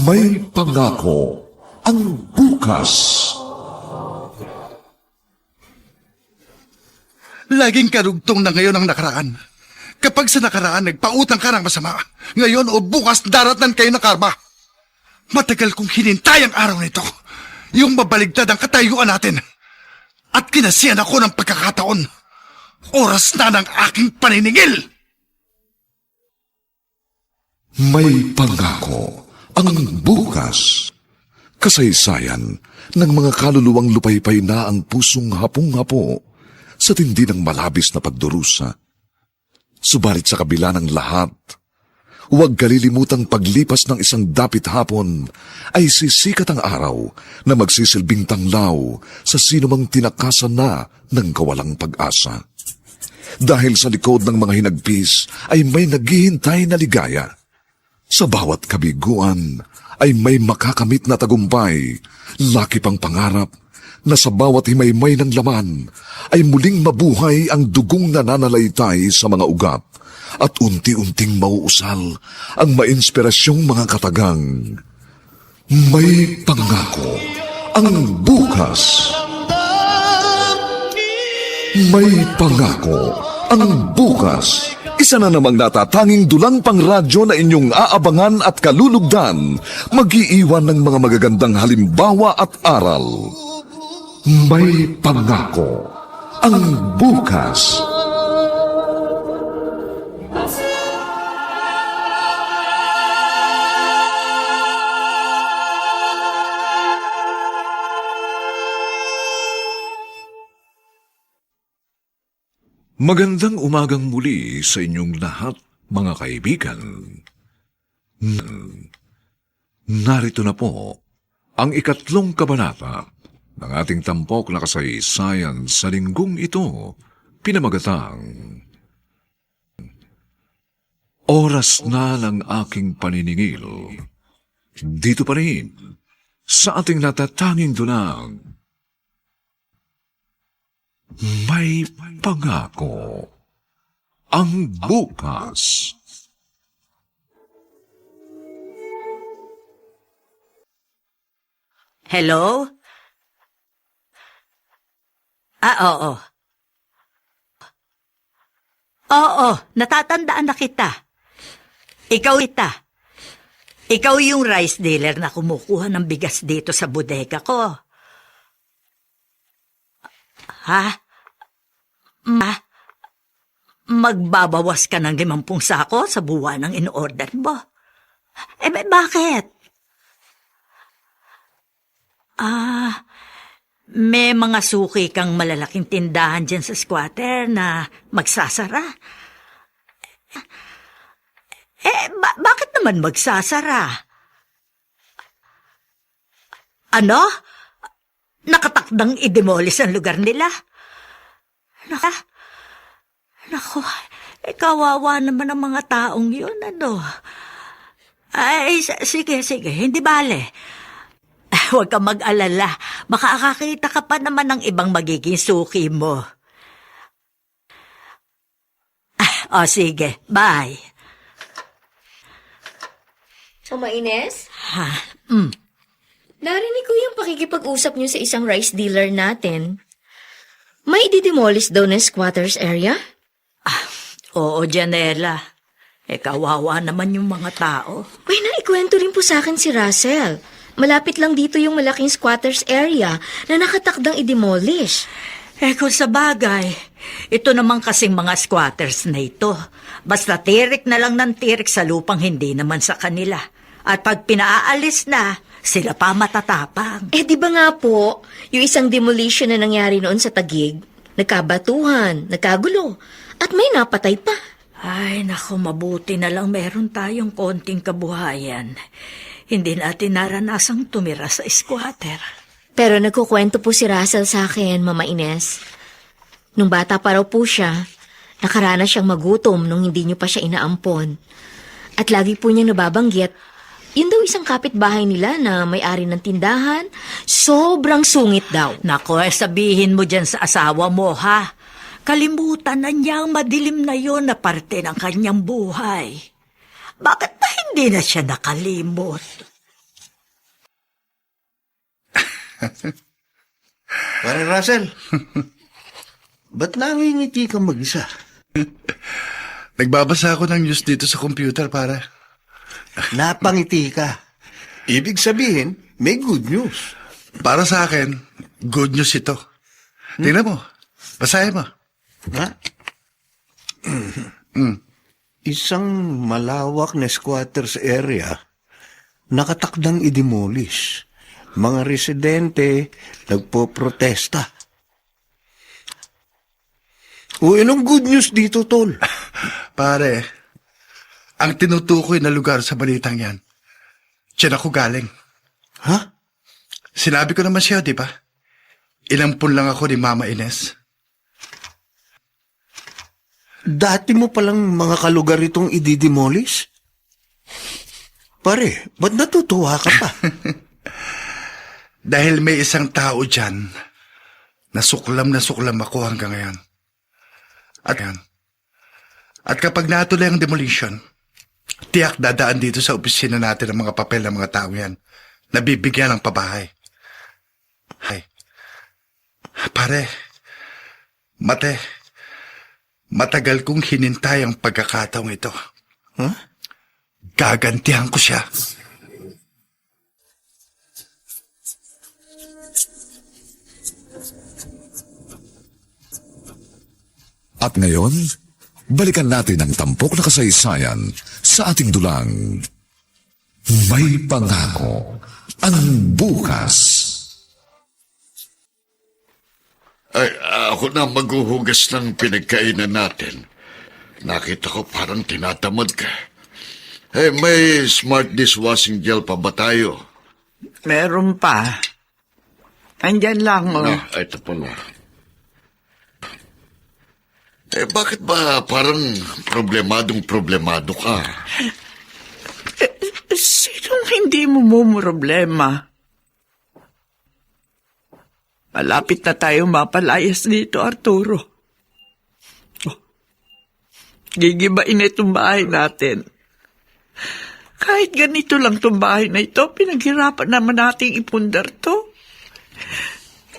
May pangako ang bukas. Laging karugtong na ngayon ang nakaraan. Kapag sa nakaraan nagpautang ka ng masama, ngayon o bukas daratnan kayo ng karma. Matagal kong hinintay ang araw nito. Yung mabaligtad ang katayuan natin. At kinasiyan ako ng pagkakataon. Oras na ng aking paniningil. May pangako ang bukas. Kasaysayan ng mga kaluluwang lupaypay na ang pusong hapong-hapo sa tindi ng malabis na pagdurusa. Subalit sa kabila ng lahat, huwag kalilimutang paglipas ng isang dapit hapon ay sisikat ang araw na magsisilbing tanglaw sa sinumang tinakasan na ng kawalang pag-asa. Dahil sa likod ng mga hinagpis ay may naghihintay na ligaya. Sa bawat kabiguan ay may makakamit na tagumpay, laki pang pangarap na sa bawat himaymay ng laman ay muling mabuhay ang dugong nananalaytay sa mga ugat at unti-unting mauusal ang mainspirasyong mga katagang. May pangako ang bukas. May pangako ang bukas. Isa na namang natatanging dulang pang radyo na inyong aabangan at kalulugdan. Mag-iiwan ng mga magagandang halimbawa at aral. May pangako ang bukas. Magandang umagang muli sa inyong lahat, mga kaibigan. Narito na po ang 3 kabanata ng ating tampok na kasaysayan sa linggong ito, pinamagatang Oras na ng aking paniningil. Dito pa rin, sa ating natatanging dunang, may pangako ang bukas. Hello? Oo. Oo, natatandaan na kita. Ikaw yung rice dealer na kumukuha ng bigas dito sa bodega ko. Ha? Magbabawas ka ng 50 sako sa buwan ng in-order mo. Bakit? May mga suki kang malalaking tindahan dyan sa squatter na magsasara. Bakit naman magsasara? Ano? Nakatakdang i-demolish ang lugar nila? Naku, kawawa naman ang mga taong yun, ano? Sige, hindi bale. Huwag kang mag-alala. Makakakita ka pa naman ng ibang magiging suki mo. Sige. Bye. Mama Ines? Mm. Narinig ko yung pakikipag-usap niyo sa isang rice dealer natin. May didemolish daw na squatters area? Oo, Janela. Kawawa naman yung mga tao. Uy, naikwento rin po sa akin si Russell. Malapit lang dito yung malaking squatters area na nakatakdang i-demolish. Kung sa bagay, ito naman kasing mga squatters na ito. Basta tirik na lang ng tirik sa lupang hindi naman sa kanila. At pag pinaalis na, sila pa matatapang. Di ba nga po, yung isang demolition na nangyari noon sa Taguig, nagkabatuhan, nagkagulo, at may napatay pa. Ay, naku, mabuti na lang meron tayong konting kabuhayan. Hindi natin naranasang tumira sa squatter. Pero nagkukwento po si Russell sa akin, Mama Ines. Nung bata pa raw po siya, nakaranas siyang magutom nung hindi niyo pa siya inaampon. At lagi po niyang nababanggit, yun daw isang kapitbahay nila na may-ari ng tindahan, sobrang sungit daw. Naku, sabihin mo dyan sa asawa mo, ha? Kalimutan na niya ang madilim na yon na parte ng kanyang buhay. Bakit ba hindi na siya nakalimot? Pare Russell, ba't nangingiti ka mag-isa? Nagbabasa ako ng news dito sa computer, pare. Napangiti ka. Ibig sabihin, may good news. Para sa akin, good news ito. Tingnan mo. Basahin mo. Ha? Isang malawak na squatters area nakatakdang i-demolish. Mga residente nagpo-protesta. Anong good news dito, Tol? Pare, ang tinutukoy na lugar sa balitang yan, diyan ako galing. Ha? Sinabi ko naman siya, di ba? Inampun lang ako ni Mama Ines. Dati mo palang mga kalugar itong i-demolish? Pare, ba't natutuwa ka pa? Dahil may isang tao dyan, nasuklam ako hanggang ngayon. At kapag natuloy ang demolition, tiyak dadaan dito sa opisina natin ang mga papel ng mga tao yan, nabibigyan ng pabahay. Pare, Matagal kong hinintay ang pagkakataong ito. Huh? Gagantihan ko siya. At ngayon, balikan natin ang tampok na kasaysayan sa ating dulang. May pangako ang bukas. Ay, ako na maghuhugas ng pinagkainan natin. Nakita ko parang tinatamad ka. May smart dishwashing gel pa ba tayo? Meron pa. Andyan lang, oh. Ito pala. Bakit ba parang problemado ka? Sinong hindi mo problema? Malapit na tayo mapalayas dito, Arturo. Gigibain na itong bahay natin. Kahit ganito lang itong bahay na ito, pinaghirapan naman nating ipundar to.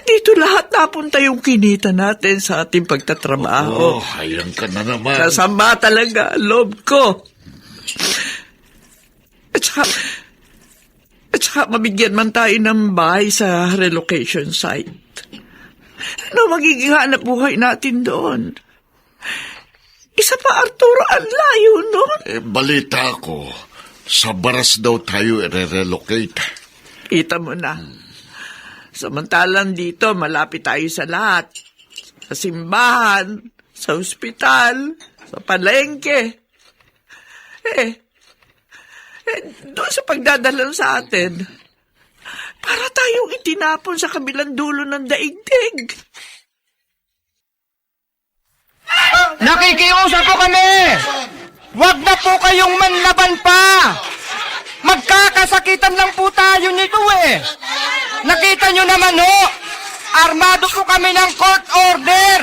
Dito lahat napunta yung kinita natin sa ating pagtatrabaho. Hayang ka na naman. Kasama talaga ang loob ko. At saka mabigyan man tayo ng bahay sa relocation site. Ano magiging hanap buhay natin doon? Isa pa, Arturo, ang layo nun. Balita ko, sa Baras daw tayo i-relocate. Kita mo na. Samantalang dito, malapit tayo sa lahat. Sa simbahan, sa ospital, sa palengke. Doon sa pagdadala sa atin, para tayong itinapon sa kabilang dulo ng daigdig. Nakikiusap po kami! Huwag na po kayong manlaban pa! Magkakasakitan lang po tayo nito eh! Nakita nyo naman ho! Armado po kami ng court order!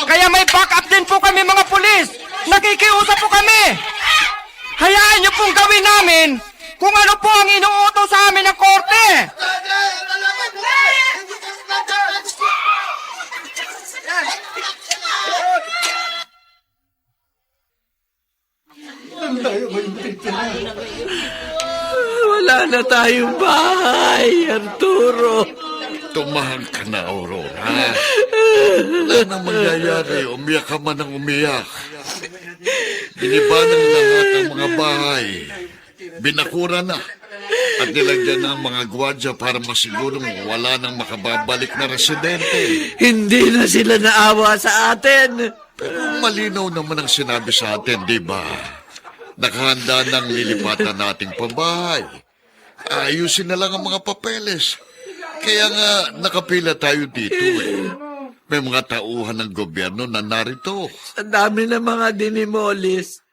Kaya may backup din po kami mga pulis! Nakikiusap po kami! Hayaan nyo pong gawin namin kung ano po ang inuutos sa amin ng korte! Wala na tayong bahay, Arturo. Tumahang ka na, Aurora. Wala nang mangyayari. Umiyak ka man ng umiyak. Biniba ng lahat ang mga bahay. Binakura na. At nilagyan ng mga gwadya para masigurong wala nang makababalik na residente. Hindi na sila naawa sa atin. Pero malinaw naman ang sinabi sa atin, di ba? Nakahanda ng lilipatan nating pambahay. Ayusin na lang ang mga papeles. Kaya nga nakapila tayo dito eh. May mga tauhan ng gobyerno na narito. Ang dami ng mga dinimolis.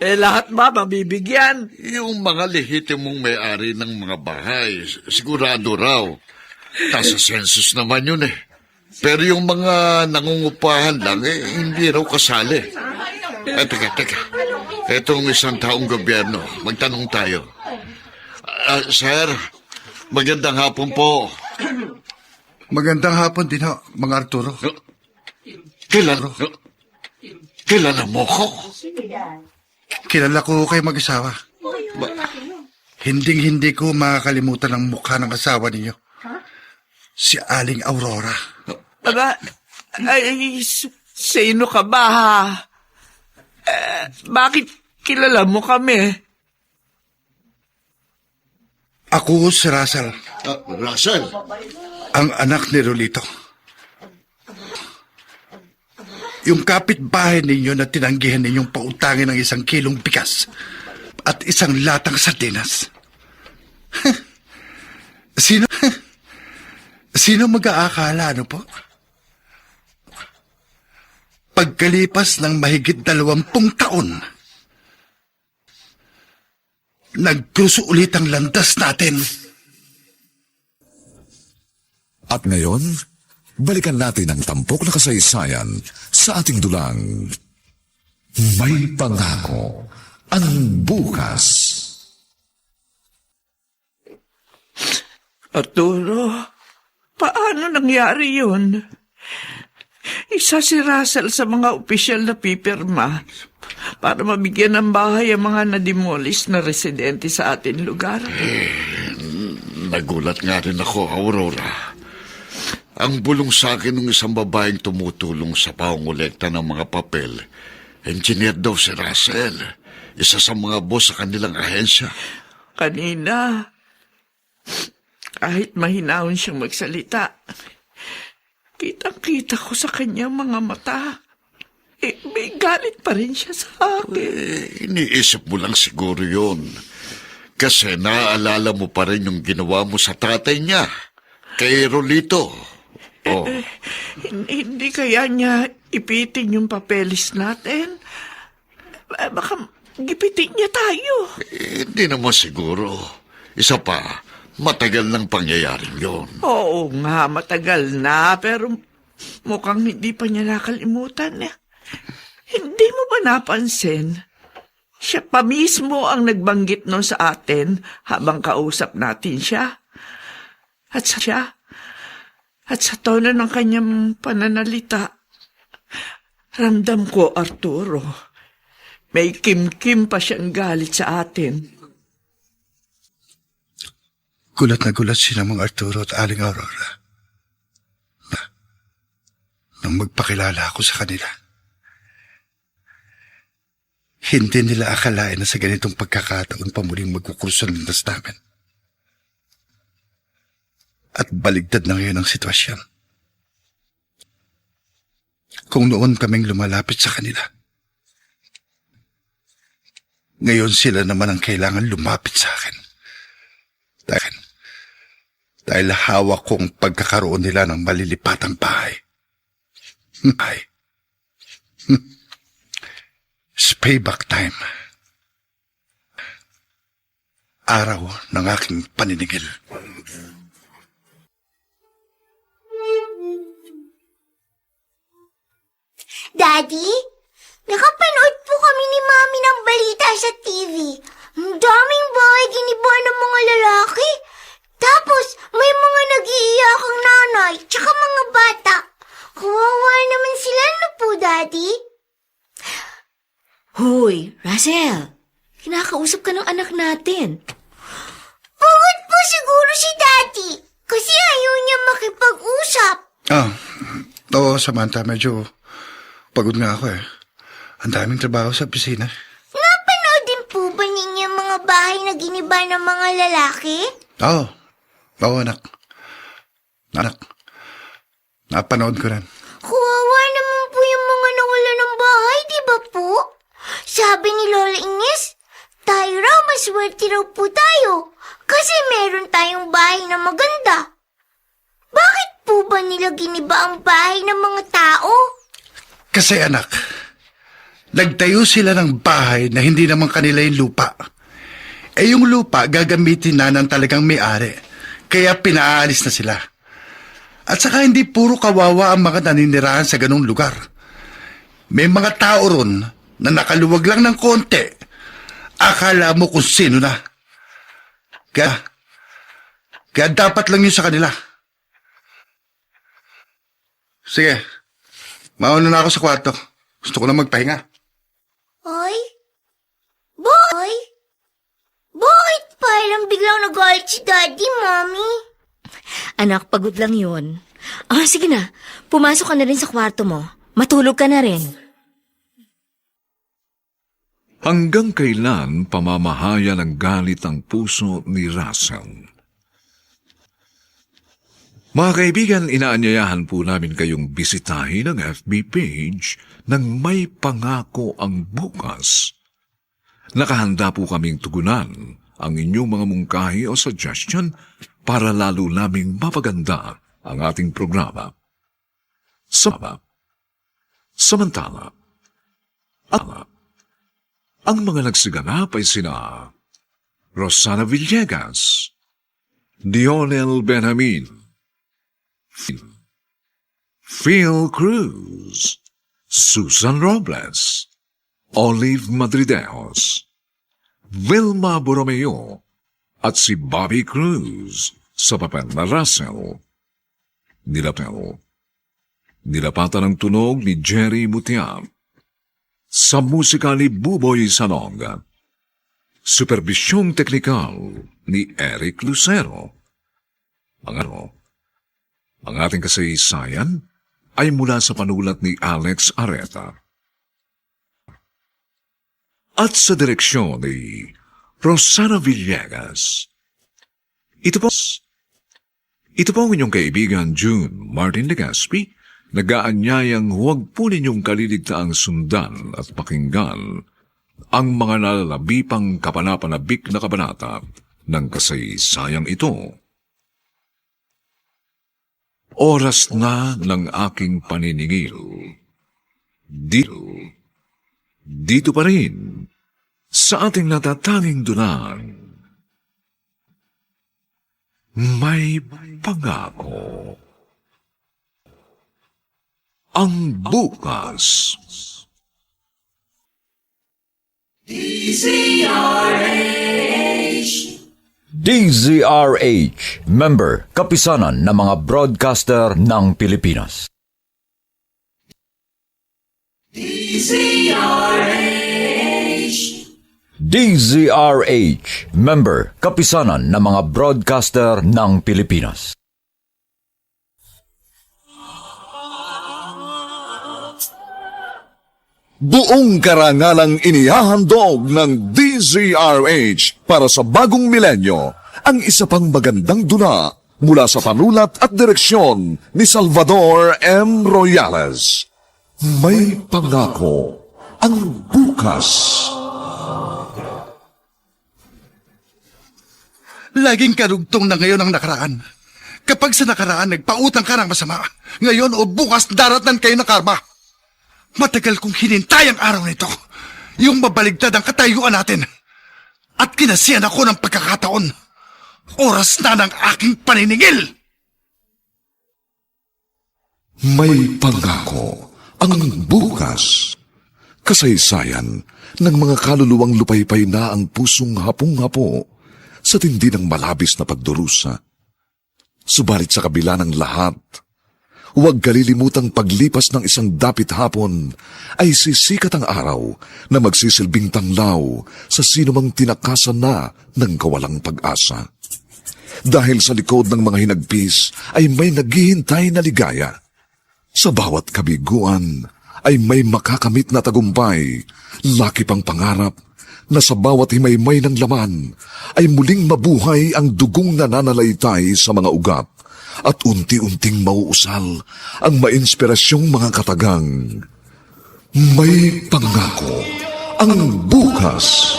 Lahat ba mabibigyan? Yung mga lehitimong may-ari ng mga bahay, sigurado raw. Nasa census naman yun eh. Pero yung mga nangungupahan lang hindi raw kasali. Teka. Etong isang taong gobyerno, magtanong tayo. Sir, magandang hapon po. Magandang hapon din ho, mga Arturo. Kilala mo ko? Kilala ko kayo mag-asawa. Hinding-hindi ko makakalimutan ang mukha ng asawa ninyo. Si Aling Aurora. Aba, sino ka ba ha? Bakit kilala mo kami? Ako si Russell. Russell? Ang anak ni Rolito. Yung kapitbahay ninyo na tinanggihan ninyong pautangin ng 1 kilong bigas at 1 latang sardinas. Sino mag-aakala, ano po? Pagkalipas ng mahigit 20 taon, nagkruso ulit ang landas natin. At ngayon, balikan natin ang tampok na kasaysayan sa ating dulang. May pangako ang bukas. Arturo, paano nangyari yun? Isa si Russell sa mga opisyal na pipirma para mabigyan ng bahay ang mga nademolish na residente sa ating lugar. Nagulat nga rin ako, Aurora. Ang bulong sa akin ng isang babaeng tumutulong sa pangolekta ng mga papel, engineer daw si Russell, isa sa mga boss sa kanilang ahensya. Kanina, kahit mahinahon siyang magsalita, kitang-kita ko sa kanyang mga mata. May galit pa rin siya sa akin. Iniisip mo lang siguro yun. Kasi naaalala mo pa rin yung ginawa mo sa tatay niya, kay Rolito. Oh. Hindi kaya niya ipitin yung papeles natin? Baka gipitin niya tayo. Hindi naman siguro. Isa pa, matagal nang pangyayaring yon. Oo nga, matagal na, pero mukhang hindi pa niya nakalimutan. Hindi mo ba napansin? Siya pa mismo ang nagbanggit nun sa atin habang kausap natin siya. At sa tono ng kanyang pananalita, ramdam ko, Arturo, may kim-kim pa siyang galit sa atin. Gulat na gulat sila mga Arturo at Aling Aurora. Nang magpakilala ako sa kanila. Hindi nila akalain na sa ganitong pagkakataon pa muling magkukurso ng landas namin. At baligtad na ngayon ang sitwasyon. Kung noon kaming lumalapit sa kanila, ngayon sila naman ang kailangan lumapit sa akin. Dahil hawak kong pagkakaroon nila ng malilipatang bahay. It's payback time. Araw ng aking paninigil. Daddy, nakapanood po kami ni Mami ng balita sa TV. Ang daming bahay giniba ng mga lalaki. Tapos, may mga nag-iiyakang nanay, tsaka mga bata. Kawawa naman sila, no po, Daddy? Hoy, Russell. Kinakausap ka ng anak natin. Pagod po siguro si Daddy. Kasi ayaw niya makipag-usap. Oo, Samantha, medyo pagod nga ako eh. Ang daming trabaho sa opisina. Napanood din po ba ninyo ang mga bahay na giniba ng mga lalaki? Oo, anak. Napanood ko rin. Kawawa naman po yung mga nawala ng bahay, di ba po? Sabi ni Lola Ines, tayo raw maswerte raw po tayo kasi meron tayong bahay na maganda. Bakit po ba nila giniba ang bahay ng mga tao? Kasi anak, nagtayo sila ng bahay na hindi naman kanila yung lupa. Yung lupa gagamitin na ng talagang may-ari, kaya pinaalis na sila. At saka hindi puro kawawa ang mga naninirahan sa ganung lugar. May mga tao ron na nakaluwag lang ng konti. Akala mo kung sino na. Kaya dapat lang yun sa kanila. Sige, mauna na ako sa kwarto. Gusto ko na magpahinga. Ay? Bakit parang biglang nagalit si Daddy, Mommy? Anak, pagod lang yun. Sige na. Pumasok ka na rin sa kwarto mo. Matulog ka na rin. Hanggang kailan pamamahaya ng galit ang puso ni Russell? Mga kaibigan, inaanyayahan po namin kayong bisitahin ang FB page ng May Pangako ang Bukas. Nakahanda po kaming tugunan ang inyong mga mungkahi o suggestion para lalo naming mapaganda ang ating programa. Samantala, ang mga nagsiganap ay sina Rosana Villegas, Dionel Benjamin, Phil Cruz, Susan Robles, Olive Madrideos, Vilma Borromeo, at si Bobby Cruz sa papel na Russell. Nilapel Nilapatan ng tunog ni Jerry Mutia. Sa musika ni Buboy Salong. Supervisyong teknikal ni Eric Lucero. Ang ating kasaysayan ay mula sa panulat ni Alex Areta. At sa direksyon ni Rosana Villegas. Ito po ang inyong kaibigan June Martin Legaspi, nag-aanyayang huwag po ninyong kaliligtaang sundan at pakinggan ang mga nalalabipang kapanapanabik na kabanata ng kasaysayang ito. Oras na ng aking paniningil. Dito pa rin, sa ating natatanging dunang, may pangako. Ang bukas. DZRH, member, kapisanan ng mga broadcaster ng Pilipinas. DZRH, member, kapisanan ng mga broadcaster ng Pilipinas. Buong karangalang inihahandog ng DZRH para sa bagong milenyo ang isa pang magandang dula mula sa panulat at direksyon ni Salvador M. Royales. May pangako ang bukas. Laging karugtong na ngayon ang nakaraan. Kapag sa nakaraan nagpautang ka ng masama, ngayon o bukas daratnan kayo ng karma. Matagal kong hinintay ang araw nito. Yung mabaligtad ang katayuan natin. At kinasiyan ako ng pagkakataon. Oras na ng aking paniningil. May pangako ang bukas. Kasaysayan ng mga kaluluwang lupaypay na ang pusong hapong-hapo sa tindi ng malabis na pagdurusa. Subalit sa kabila ng lahat, huwag kalilimutang paglipas ng isang dapit hapon ay sisikat ang araw na magsisilbing tanglaw sa sinumang tinakasan na ng kawalang pag-asa. Dahil sa likod ng mga hinagpis ay may naghihintay na ligaya. Sa bawat kabiguan ay may makakamit na tagumpay, laki pang pangarap na sa bawat himaymay ng laman ay muling mabuhay ang dugong nananalaytay sa mga ugat at unti-unting mauusal ang mainspirasyong mga katagang. May pangako ang bukas.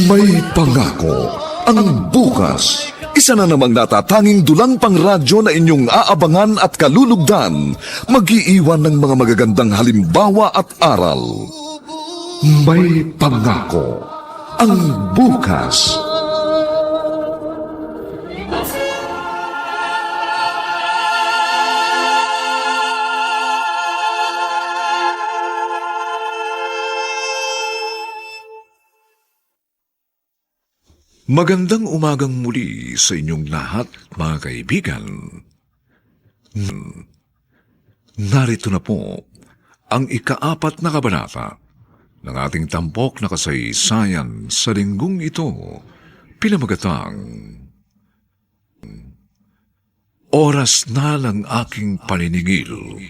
May pangako ang bukas. Isa na namang natatanging dulang pang radyo na inyong aabangan at kalulugdan, mag-iiwan ng mga magagandang halimbawa at aral. May pangako ang bukas. Magandang umagang muli sa inyong lahat, mga kaibigan. Narito na po ang ika-4 na kabanata ng ating tampok na kasaysayan sa linggong ito, pinamagatang Oras na ng aking paniningil.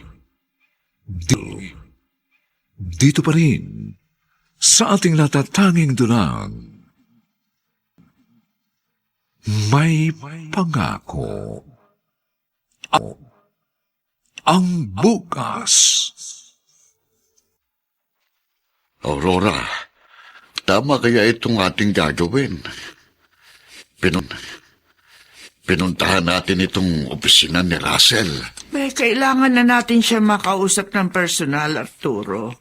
Dito pa rin sa ating natatanging dunang, may pangako ang bukas. Aurora, tama kaya itong ating gagawin? Pinuntahan natin itong opisina ni Russell. May kailangan na natin siya makausap ng personal, Arturo.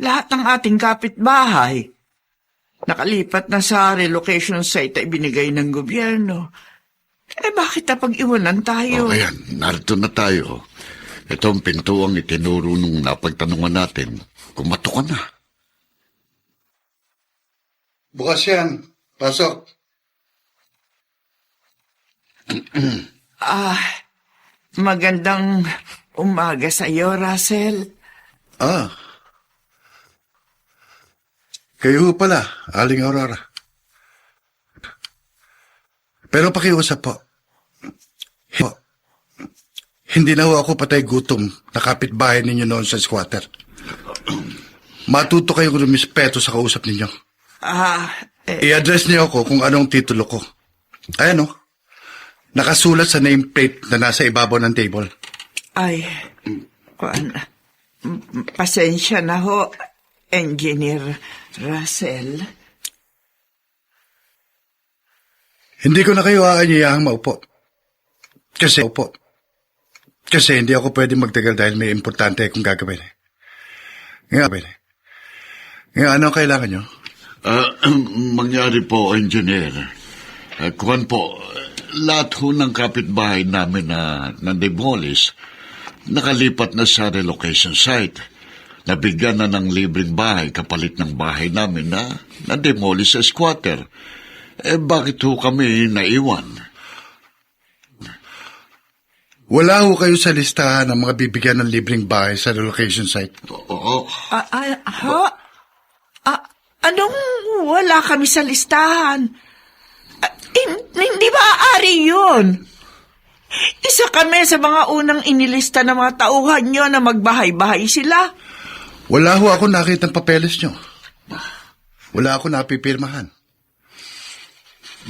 Lahat ng ating kapitbahay nakalipat na sa relocation site ay binigay ng gobyerno. Bakit napag-iwanan tayo? O ayan, narito na tayo. Ito ang pintuang itinuro nung napagtanungan natin. Kumato ka na. Bukas yan. Pasok. Magandang umaga sa iyo, Russell. Kayo pala, Aling Aurora. Pero pakiusap po. Hindi na ho ako patay gutom na kapitbahay ninyo noon sa squatter. Matuto kayong rumispeto sa kausap ninyo. I-address niyo ako kung anong titulo ko. Ayan o. Nakasulat sa nameplate na nasa ibabaw ng table. Ay, pasensya na ho, Engineer Russell. Hindi ko na kayo aanyayahang maupo. Kasi hindi ako pwede magtagal dahil may importante akong gagawin. Ngayon, ano ang kailangan nyo? Mangyari po, engineer. Kuwan po, lahat ho ng kapitbahay namin na demolish, nakalipat na sa relocation site. Nabigyan na ng libreng bahay kapalit ng bahay namin na demolish sa squatter. Bakit ho kami naiwan? Wala ho kayo sa listahan ng mga bibigyan ng libreng bahay sa relocation site. Oo. Anong wala kami sa listahan? Hindi maaari yun. Isa kami sa mga unang inilista ng mga tauhan nyo na magbahay-bahay sila. Wala ho ako nakitang papeles nyo. Wala ako napipirmahan.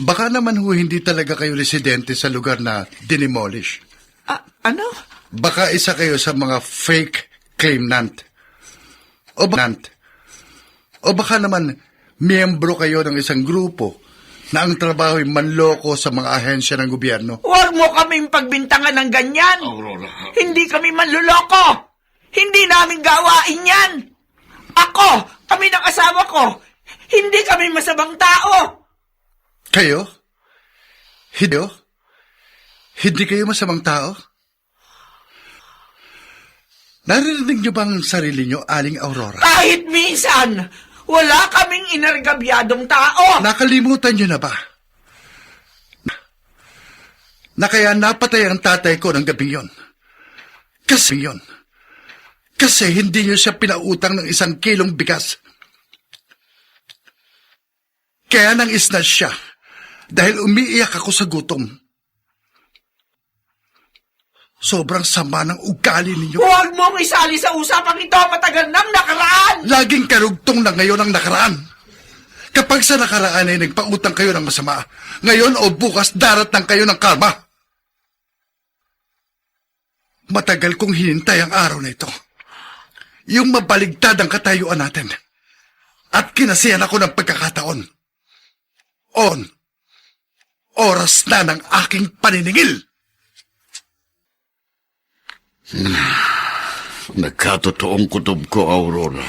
Baka naman ho hindi talaga kayo residente sa lugar na dinemolish. Ano? Baka isa kayo sa mga fake claimant. O baka naman miyembro kayo ng isang grupo na ang trabaho ay manloko sa mga ahensya ng gobyerno. Huwag mo kaming pagbintangan ng ganyan. Aurora. Hindi kami manluloko. Hindi namin gawain yan. Kami ng asawa ko, hindi kami masamang tao. Kayo? Hindi kayo masamang tao? Narinig niyo bang sarili niyo, Aling Aurora? Kahit minsan, wala kaming inargabyadong tao. Nakalimutan niyo na ba? Na kaya napatay ang tatay ko ng gabing yon. Kasi hindi niyo siya pinautang ng 1 kilong bigas. Kaya nang isna siya dahil umiiyak ako sa gutom. Sobrang sama ng ugali ninyo. Huwag mong isali sa usapang ito, matagal nang nakaraan. Laging karugtong na ngayon ang nakaraan. Kapag sa nakaraan ay nagpautang kayo ng masama, ngayon o bukas daratnan kayo ng karma. Matagal kong hinintay ang araw na ito. Yung mabaligtad ang katayuan natin. At kinasihan ako ng pagkakataon. Oras na ng aking paniningil. Nagkatotoong kutob ko, Aurora.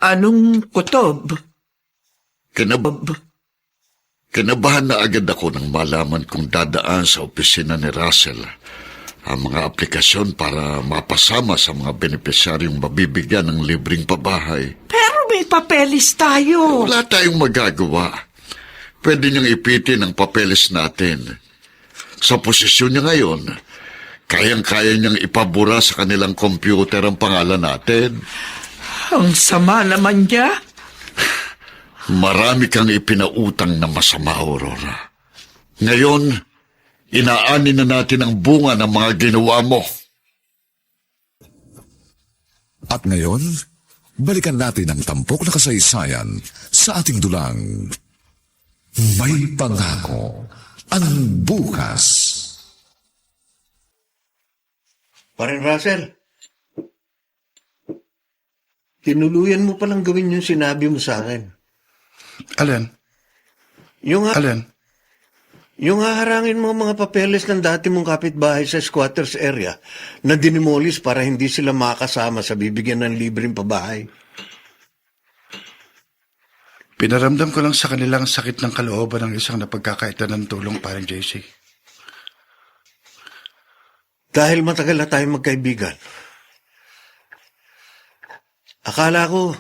Anong kutob? Kinabahan na agad ako nang malaman kong dadaan sa opisina ni Russell ang mga aplikasyon para mapasama sa mga benepisyaryong mabibigyan ng libreng pabahay. Pero may papeles tayo. Wala tayong magagawa. Pwede niyang ipitin ang papeles natin. Sa posisyon niya ngayon, kayang-kaya niyang ipabura sa kanilang computer ang pangalan natin. Ang sama naman niya. Marami kang ipinautang na masama, Aurora. Ngayon, inaani na natin ang bunga ng mga ginawa mo. At ngayon, balikan natin ang tampok na kasaysayan sa ating dulang. May pangako ang bukas. Pare Russell, tinuluyan mo palang gawin yung sinabi mo sa akin. Alin? Yung Alin? haharangin mo mga papeles ng dati mong kapitbahay sa squatters area na dinimolis para hindi sila makasama sa bibigyan ng libreng pabahay. Pinaramdam ko lang sa kanilang sakit ng kalooban ng isang napagkakaitan ng tulong, parang JC. Dahil matagal na tayong magkaibigan, akala ko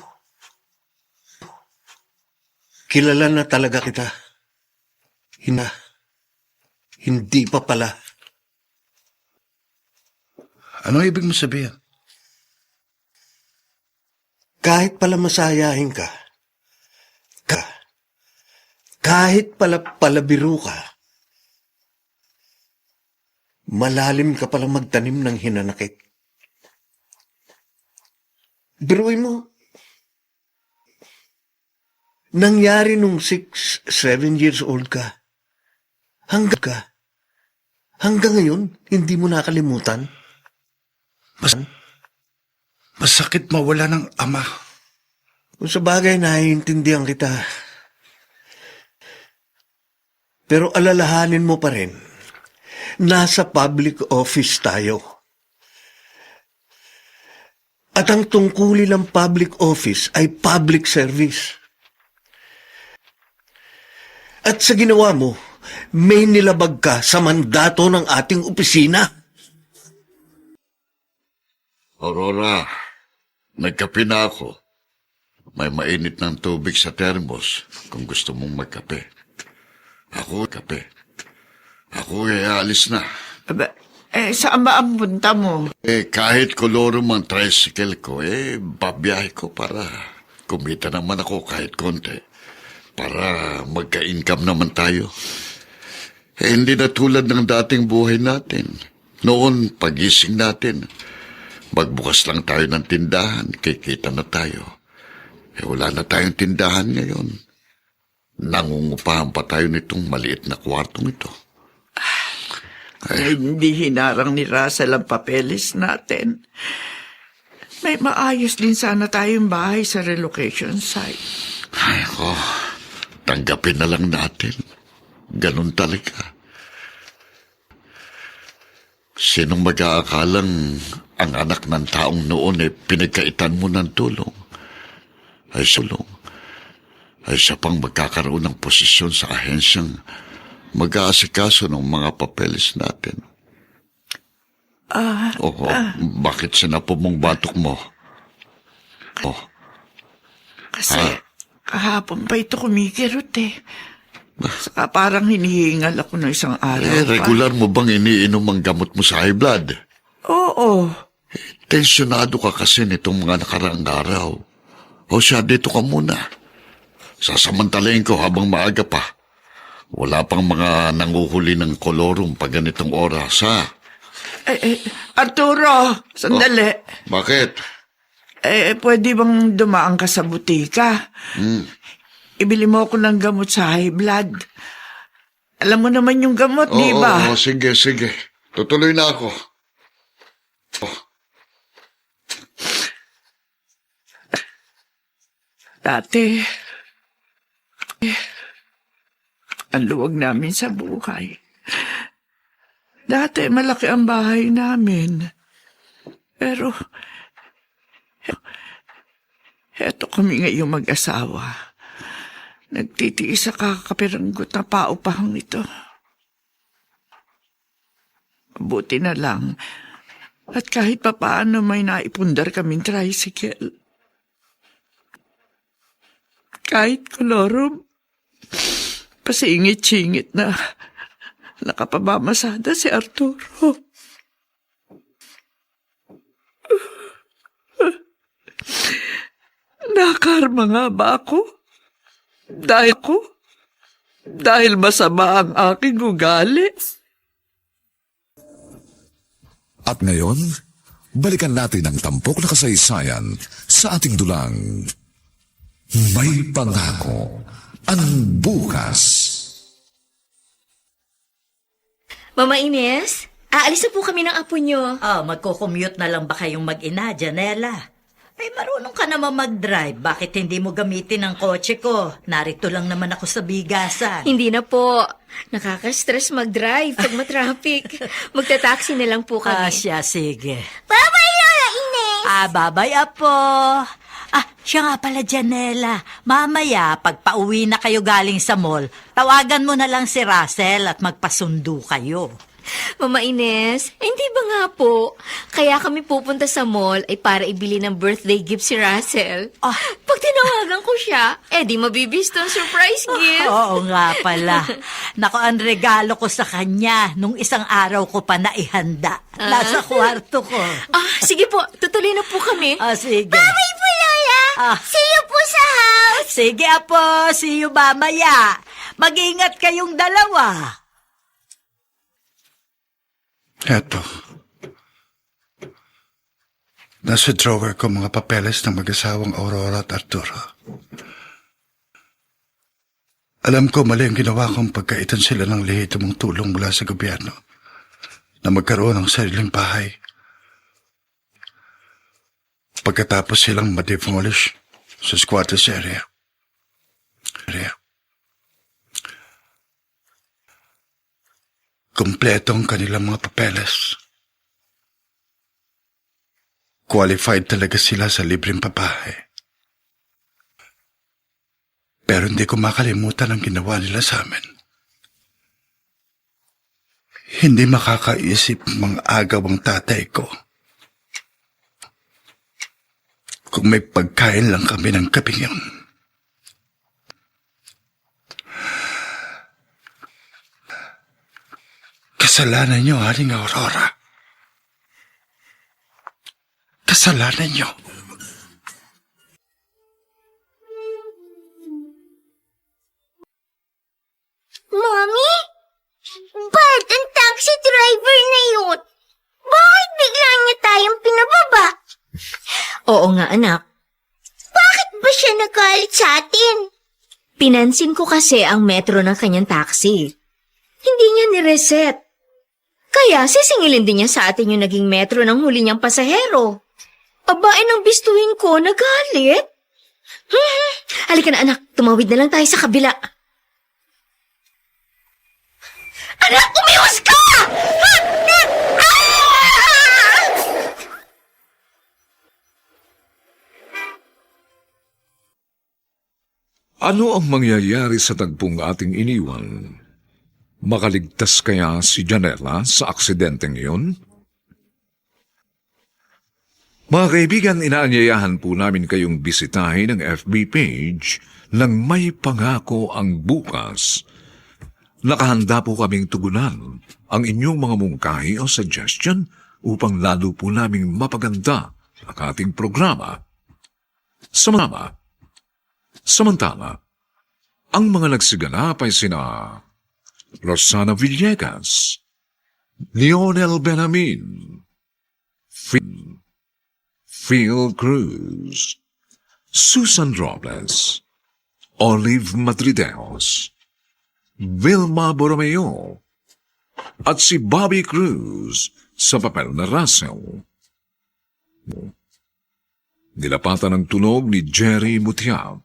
kilala na talaga kita. Hindi pa pala. Ano ibig mo sabihin? Kahit pala masayahin ka, kahit pala palabiro ka, malalim ka pala magtanim ng hinanakit. Biruin mo, nangyari nung 6, 7 years old ka. Hanggang ngayon, hindi mo nakalimutan. Masakit mawala ng ama. Kung sa bagay, naiintindihan kita. Pero alalahanin mo pa rin, nasa public office tayo. At ang tungkulin ng public office ay public service. At sa ginawa mo, may nilabag ka sa mandato ng ating opisina. Aurora, nagkape na ako. May mainit ng tubig sa termos kung gusto mong magkape. Ako, kape. Ako alis na. Saan ba ang punta mo? Kahit kolorum ang tricycle ko, babiyahe ko para kumita naman ako kahit konti. Para magka-income naman tayo. Hindi na tulad ng dating buhay natin. Noon, pagising natin, magbukas lang tayo ng tindahan, kikita na tayo. Wala na tayong tindahan ngayon. Nangungupahan pa tayo nitong maliit na kwartong ito. Hindi hinarang ni Russell ang papeles natin. May maayos din sana tayong bahay sa relocation site. Ay ko, tanggapin na lang natin. Ganun talaga. Sinong mag-aakalang ang anak ng taong noon pinagkaitan mo ng tulong? Ay siya pang magkakaroon ng posisyon sa ahensyang mag-aasikaso ng mga papeles natin. Oo, bakit sinapo mong batok mo? Kasi kahapon pa ito kumikirot Saka parang hinihingal ako ng isang araw pa. Regular mo bang iniinom ang gamot mo sa high blood? Oo. Tensyonado ka kasi nitong mga nakaraang araw. O siya, dito ka muna. Sasamantalayin ko habang maaga pa. Wala pang mga nanguhuli ng kolorum pag ganitong oras, ha? Arturo, sandali. Bakit? Pwede bang dumaan ka sa butika? Ibili mo ako ng gamot sa high blood. Alam mo naman yung gamot, di ba? Oo, sige. Tutuloy na ako. Dati, ang luwag namin sa buhay. Dati, malaki ang bahay namin. Pero, heto kami ngayong mag-asawa. Nagtitiis sa kakapiranggot na paupahang ito. Mabuti na lang. At kahit papaano may naipundar kaming tricycle. Kahit kolorum, pasingit-singit na nakapabamasada si Arturo. Nakarma nga ba ako? Dahil masama ang aking ugali. At ngayon, balikan natin ang tampok na kasaysayan sa ating dulang May Pangako ang Bukas. Mama Ines, aalis na po kami ng apo nyo. Magko-commute na lang ba kayong mag-ina, Janela? Ay, marunong ka naman mag-drive. Bakit hindi mo gamitin ang kotse ko? Narito lang naman ako sa bigasan. Hindi na po. Nakaka-stress mag-drive pag matraffic. Magta-taxi na lang po kami. Siya, sige. Bye-bye, Lola Ines! Babay, Apo. Siya nga pala, Janela. Mamaya, pag pauwi na kayo galing sa mall, tawagan mo na lang si Russell at magpasundo kayo. Mama Ines, hindi ba nga po, kaya kami pupunta sa mall ay para ibili ng birthday gift si Russell. Pag tinawagan ko siya, di mabibisto ang surprise gift. Oo nga pala. Naku, ang regalo ko sa kanya nung isang araw ko pa naihanda. Nasa kwarto ko. Sige po, tutuloy na po kami. Sige. Bye po, Lola! See you po sa house! Sige, Apo. See you mamaya. Mag-ingat kayong dalawa. Eto. Nasa drawer ko mga papeles ng mag-asawang Aurora at Arturo. Alam ko mali ang ginawa kong pagkaitan sila ng lehitimong tulong mula sa gobyerno na magkaroon ng sariling bahay. Pagkatapos silang ma-demolish sa squatters area. Kompleto ang kanilang mga papeles. Qualified talaga sila sa libreng pabahay. Pero hindi ko makalimutan ang ginawa nila sa amin. Hindi makakaisip mga agaw ang tatay ko. Kung may pagkain lang kami ng gabing yun. Kasalanan niyo, Aling Aurora. Kasalanan niyo. Mommy? Bart, ang taxi driver na yun. Bakit bigla niya tayong pinababa? Oo nga, anak. Bakit ba siya nagalit sa atin? Pinansin ko kasi ang metro ng kanyang taxi. Hindi niya nireset. Kaya sisingilin din niya sa atin yung naging metro ng huli niyang pasahero. Abae nang bistuhin ko, nagalit. Halika na anak, tumawid na lang tayo sa kabila. Anak, umiwas ka! Ano ang mangyayari sa tagpong ating iniwan? Makaligtas kaya si Janela sa aksidenteng iyon? Mga kaibigan, inaanyayahan po namin kayong bisitahin ang FB page ng May Pangako ang Bukas. Nakahanda po kaming tugunan ang inyong mga mungkahi o suggestion upang lalo po naming mapaganda ang ating programa. Samantala, ang mga nagsiganap ay sina Rosana Villegas, Lionel Benamin, Phil Cruz, Susan Robles, Olive Madrideos, Vilma Borromeo, at si Bobby Cruz sa papel na Russell. Nilapatan ng tunog ni Jerry Mutiab.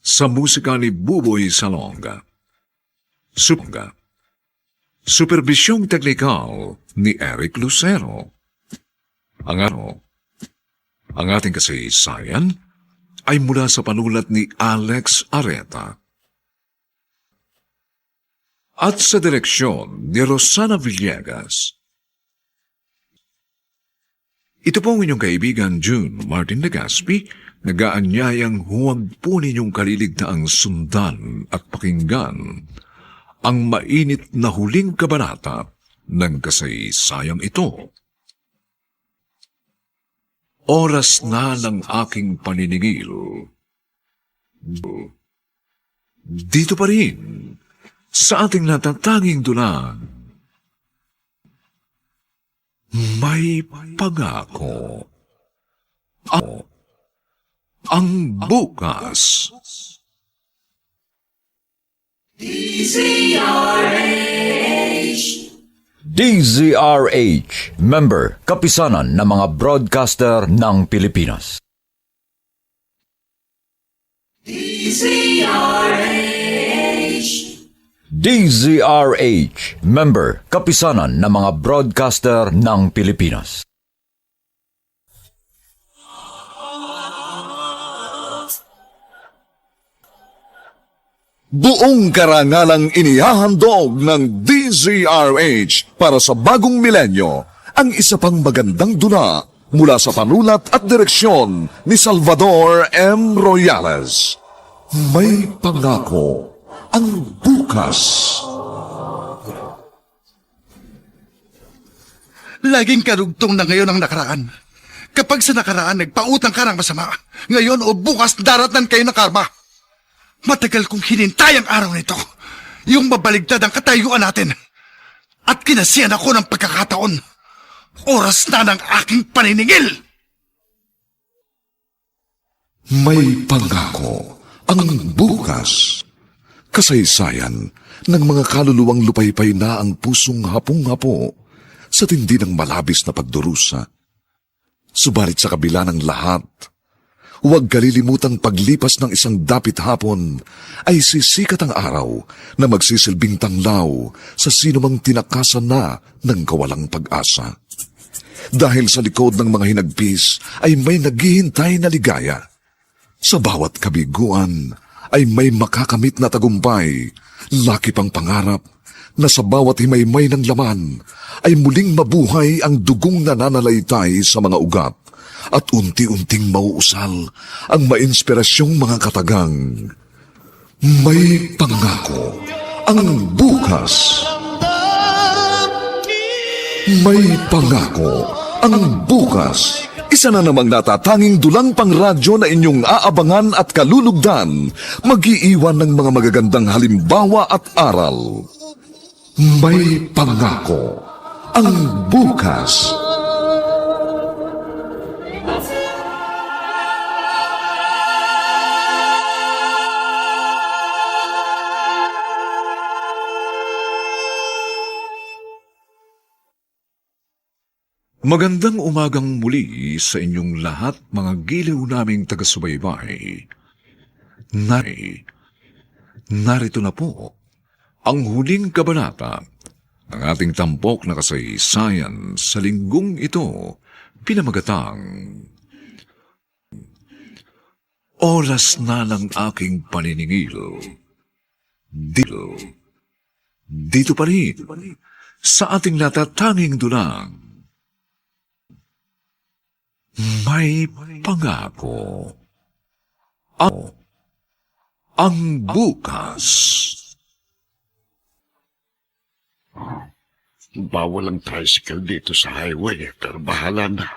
Sa musika ni Buboy Salonga. Supervisyong teknikal ni Eric Lucero. Ang ating kasaysayan ay mula sa panulat ni Alex Areta. At sa direksyon ni Rosana Villegas. Ito po ang inyong kaibigan June Martin Legaspi, nagaanyayang huwag po ninyong kaliligtaang sundan at pakinggan ang mainit na huling kabanata ng kasaysayang ito. Oras na ng aking paniningil. Dito pa rin, sa ating natatanging dulang, May Pangako ang Bukas. DZRH, member, kapisanan ng mga broadcaster ng Pilipinas. DZRH, member, kapisanan ng mga broadcaster ng Pilipinas. Buong karangalang inihahandog ng DZRH para sa bagong milenyo ang isa pang magandang dula mula sa panulat at direksyon ni Salvador M. Royales. May pangako ang bukas. Laging karugtong na ngayon ang nakaraan. Kapag sa nakaraan nagpautang ka ng masama, ngayon o bukas daratnan kayo ng karma. Matagal kong hinintay ang araw nito. Yung mabaligtad ang katayuan natin. At kinasiyan ako ng pagkakataon. Oras na ng aking paniningil. May pangako ang bukas. Kasaysayan ng mga kaluluwang lupaypay na ang pusong hapong-hapo sa tindi ng malabis na pagdurusa. Subalit sa kabila ng lahat, huwag kalilimutang paglipas ng isang dapit hapon ay sisikat ang araw na magsisilbing tanglaw sa sinumang tinakasan na ng kawalang pag-asa. Dahil sa likod ng mga hinagpis ay may naghihintay na ligaya. Sa bawat kabiguan ay may makakamit na tagumpay, laki pang pangarap na sa bawat himaymay ng laman ay muling mabuhay ang dugong nananalaytay sa mga ugat at unti-unting mauusal ang mainspirasyong mga katagang. May pangako ang bukas. May pangako ang bukas. Isa na namang natatanging dulang pangradyo na inyong aabangan at kalulugdan, mag-iiwan ng mga magagandang halimbawa at aral. May pangako ang bukas. Magandang umagang muli sa inyong lahat, mga giliw naming taga-subaybay. Narito na po ang huling kabanata ng ating tampok na kasaysayan sa linggong ito, pinamagatang Oras na ng aking paniningil. Dito pa rin sa ating natatanging dulang. May pangako ang bukas. Bawal ang tricycle dito sa highway, pero bahala na.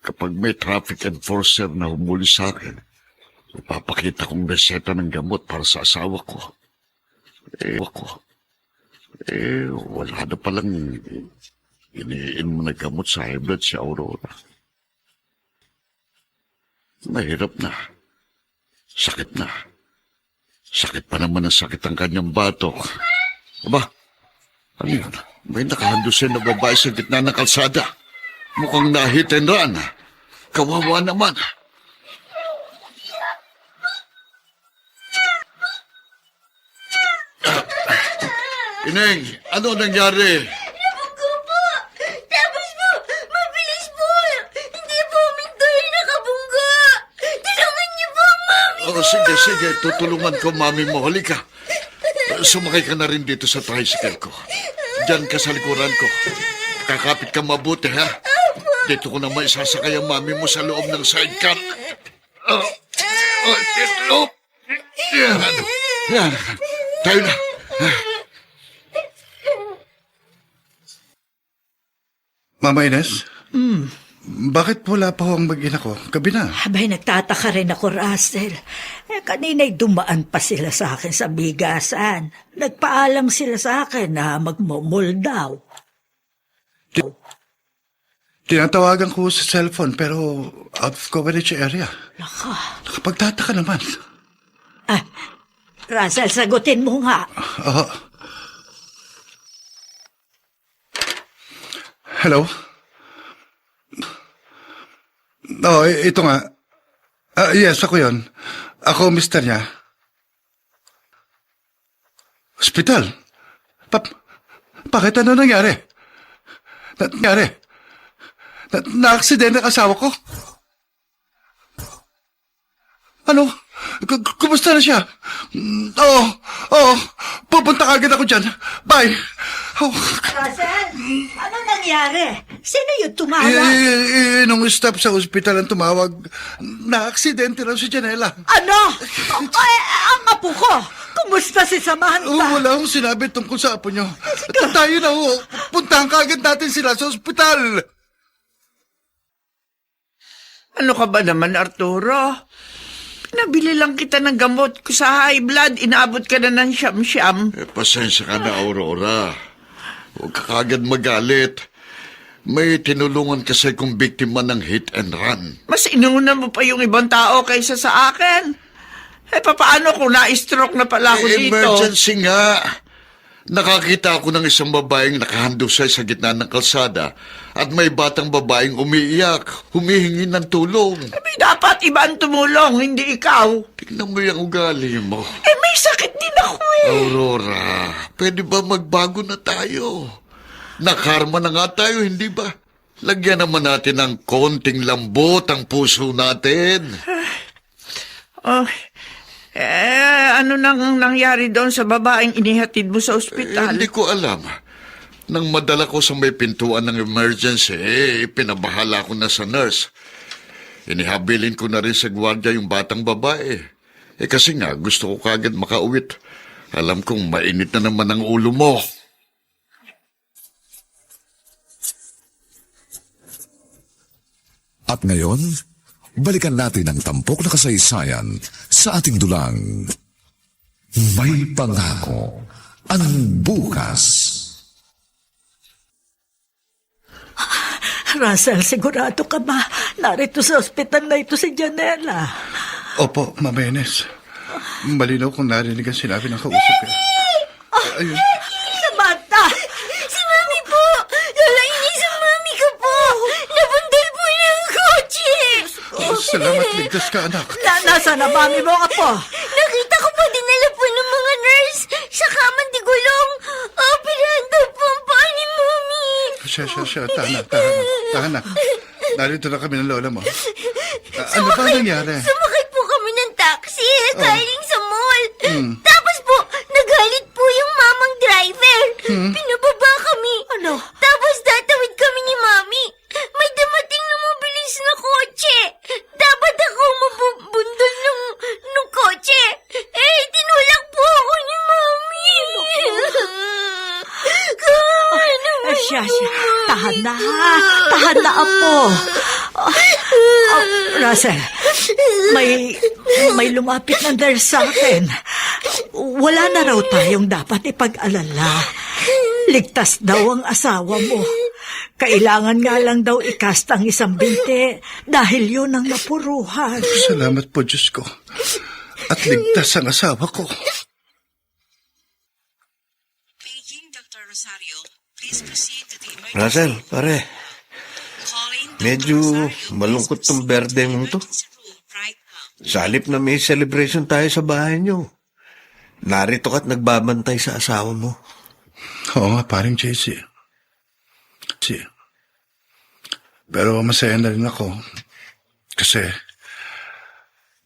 Kapag may traffic enforcer na humuli sa akin, ipapakita kong reseta ng gamot para sa asawa ko. Wala na palang iniinom na gamot sa high blood si Aurora. Mahirap na. Sakit na. Sakit pa naman ang sakit ang kanyang batok. Aba, ano yun? May nakahandusin na babae sa gitna ng kalsada. Mukhang na-hit and run. Kawawa naman. Ineng, ano nangyari? Nabugo po! Tapos po, mabilis po! Hindi po huminto yung nakabunggo! Tulungan niyo po, Mami! Oh, sige, tutulungan ko, Mami mo. Halika. Sumakay ka na rin dito sa tricycle ko. Diyan ka sa likuran ko. Kakapit ka mabuti, ha? Dito ko naman isasakay ang Mami mo sa loob ng sidecar. Dito. Yan. Tayo na. Mama Ines? Bakit wala pa ho ang mag-ina ko? Gabi na. Abay, nagtataka rin ako, Russell. Kanina'y dumaan pa sila sa akin sa bigasan. Nagpaalam sila sa akin na magmumul daw. Tinatawagan ko sa cellphone pero out of coverage area. Laka. Nakapagtataka naman. Russell, sagutin mo nga. Hello? Ito nga. Yes, ako yon. Ako, mister niya. Hospital? Bakit ano nangyari? Na-aksidente ang asawa ko? Ano? Kumusta na siya? Oo. Pupunta kagad ako dyan. Bye. Oh. Russell, ano nangyari? Sino yung tumawag? Nung staff sa ospital ang tumawag, na-aksidente raw si Janela. Ano? Ay, ang apo ko! Kumusta si Samantha? Wala akong sinabi tungkol sa apo niyo. Tayo na ho. Puntahan kagad natin sila sa ospital. Ano ka ba naman, Arturo? Nabili lang kita ng gamot ko sa high blood. Inaabot ka na ng siyam-siyam. Pasensya ka na, Aurora. Huwag ka kagad magalit. May tinulungan kasi kong biktima ng hit and run. Mas inuna mo pa yung ibang tao kaysa sa akin. Papaano kung na-stroke na pala ako dito? Emergency nga. Nakakita ako ng isang babaeng nakahandusay sa gitna ng kalsada at may batang babaeng umiiyak, humihingi ng tulong. Dapat iba ang tumulong, hindi ikaw. Tignan mo yung ugali mo. May sakit din ako Aurora, pwede ba magbago na tayo? Nakarma na nga tayo, hindi ba? Lagyan naman natin ng konting lambot ang puso natin. Ano nang nangyari doon sa babaeng inihatid mo sa ospital? Hindi ko alam. Nang madala ko sa may pintuan ng emergency, pinabahala ko na sa nurse. Inihabilin ko na rin sa gwardiya yung batang babae. Kasi nga, gusto ko kagad makauwit. Alam kong mainit na naman ang ulo mo. At ngayon, balikan natin ang tampok na kasaysayan sa ating dulang. May pangako ang bukas. Russell, sigurado ka ba? Narito sa ospital na ito si Janela. Opo, Mamenes. Malinaw kung narinig ang sinabi ng kausap ko. Ayun. Samantha! Si Mami po! Nalainis ang Mami ko po! Nabundal po ng kotse! Salamat, ligtas ka, anak. Nasa na mami mo ka po? Nakita ko po dinala po ng mga nurse sa kamang di gulong. Operahan daw po ang paa ni Mami. Siya. Tahan na. Narito na kami ng lola mo. Ano ba nangyari? Sumakay po kami ng taxi galing sa mall. Tapos po, nagalit po yung mamang driver. Pinababa kami. Ano? Tapos tatawid kami ni Mami. May dumating na mabilis na kotse. Dapat ako mabubundol ng kotse. Tinulak po ako ni Mami. Siya. Tahan na, ha? Tahan na, apo. Russell, may lumapit na nurse sa akin. Wala na raw tayong dapat ipag-alala. Ligtas daw ang asawa mo. Kailangan nga lang daw ikast ang isang binti dahil yun ang napuruhan. Salamat po, Diyos ko. At ligtas ang asawa ko. Russell, pare. Medyo malungkot tong birthday mong to. Sa halip na may celebration tayo sa bahay nyo, narito ka't nagbabantay sa asawa mo. Oo nga, paring JC. Pero masaya na rin ako. Kasi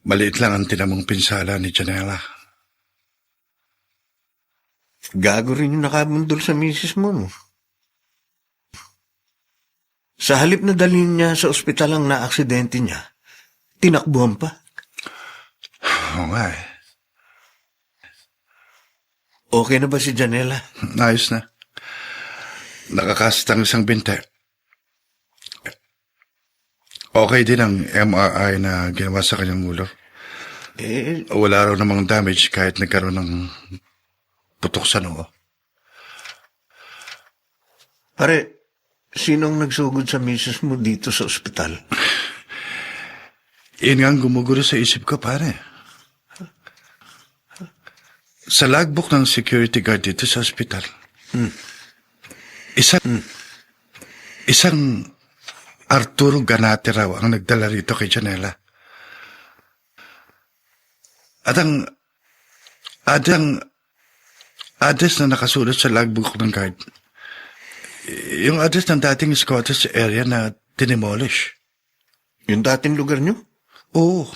maliit lang ang tinamong pinsala ni Janela. Gago rin yung nakabundol sa misis mo, no? Sa halip na dalhin niya sa ospital ang naaksidente niya, tinakbuhan pa. Oo nga eh. Okay na ba si Janela? Ayos na. Nakakast ang isang binte. Okay din ang MRI na ginawa sa kanyang ulo. Wala raw namang damage kahit nagkaroon ng putok sa noo. Pare, sinong nagsugod sa misis mo dito sa ospital? Yun nga ang gumugulo sa isip ko, pare. Sa logbook ng security guard dito sa ospital, isang Arturo Ganate raw ang nagdala rito kay Janela. At ang address na nakasulat sa logbook ng guard, yung address ng dating Scottish area na dinimolish. Yung dating lugar nyo? Oo.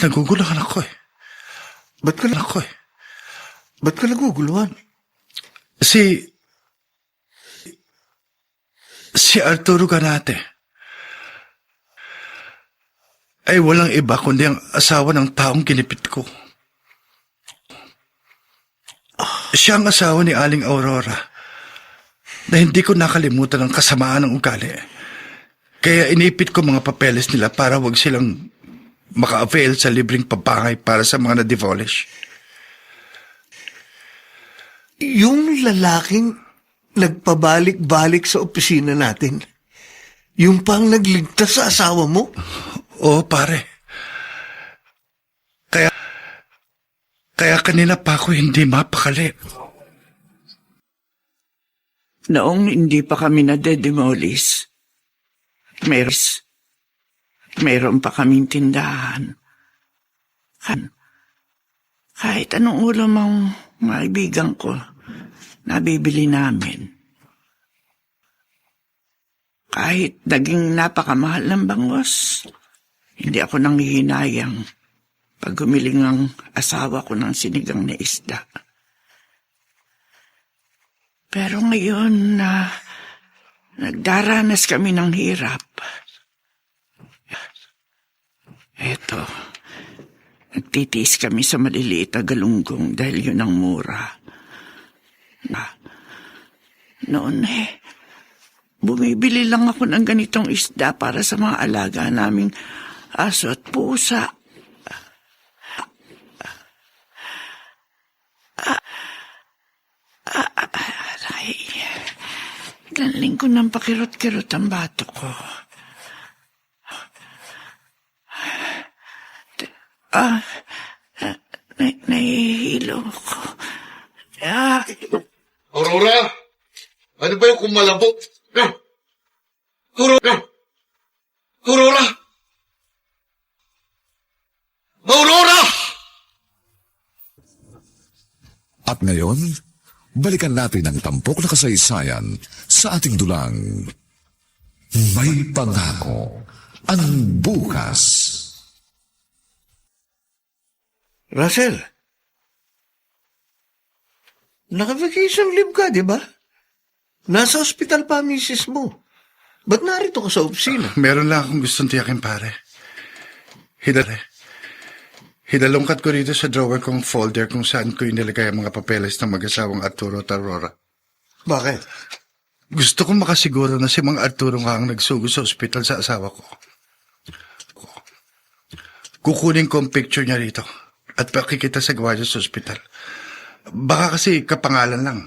Naguguluhan ako eh. Ba't ka naguguluhan? Si Arturo Ganate ay walang iba kundi ang asawa ng taong ginipit ko. Siya ang asawa ni Aling Aurora na hindi ko nakalimutan ang kasamaan ng ugali. Kaya inipit ko mga papeles nila para wag silang maka-avail sa libreng pabangay para sa mga na-demolish. Yung lalaking nagpabalik-balik sa opisina natin, yung pang nagligtas sa asawa mo? Oo, pare. Kaya kanina pa ako hindi mapakali. Noong hindi pa kami nade-demolish, meron pa kaming tindahan. Kahit anong ulam ang maibigan ko, nabibili namin. Kahit naging napakamahal ng bangos, hindi ako nanghihinayang pag gumiling ang asawa ko ng sinigang na isda. Pero ngayon na nagdaranas kami ng hirap, eto, nagtitiis kami sa maliliit na galunggong dahil yun ang mura. Noon bumibili lang ako ng ganitong isda para sa mga alaga naming aso at pusa. Aray, ilang linggo nang pakirot-kirot ang bato ko. Nahihilo ko. Aurora? Ano ba yung kumalabot? Aurora! Aurora! Aurora! At ngayon, balikan natin ang tampok na kasaysayan sa ating dulang. May pangako ang bukas. Russell, naka-vacation leave ka, di ba? Nasa ospital pa ang misis mo. Ba't narito ka sa opisina? Meron lang akong gustong tiyakin, pare. Hinalungkat ko rito sa drawer kong folder kung saan ko inilagay ang mga papeles ng mag-asawang Arturo at Aurora. Bakit? Gusto kong makasiguro na si Mang Arturo nga ang nagsugo sa ospital sa asawa ko. Kukunin ko ang picture niya rito at pakikita sa gwardiya sa ospital. Baka kasi kapangalan lang.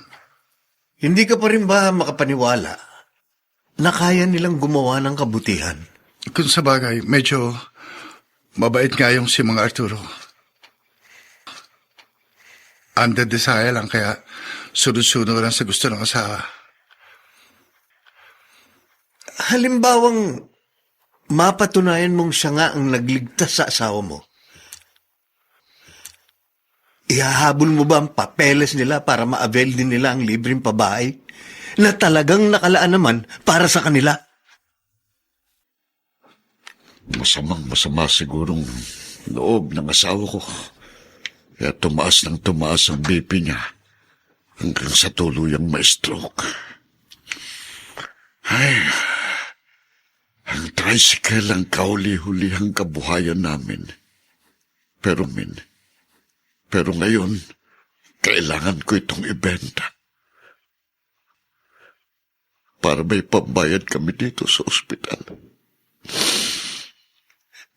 Hindi ka pa rin ba makapaniwala na kaya nilang gumawa ng kabutihan? Kung sa bagay, medyo mabait nga yung si Mang Arturo. Under desire lang kaya sunod-sunod lang sa gusto ng asawa. Halimbawang mapatunayan mong siya nga ang nagligtas sa asawa mo. Ihahabol mo ba ang papeles nila para ma-avail din nila ang libreng pabahay na talagang nakalaan naman para sa kanila? Masama sigurong loob ng asawa ko. Kaya tumaas ang BP niya hanggang sa tuluyang ma-stroke. Ay, ang tricycle ang kauli-hulihang kabuhayan namin. Pero ngayon, kailangan ko itong ibenta. Para may pambayad kami dito sa ospital.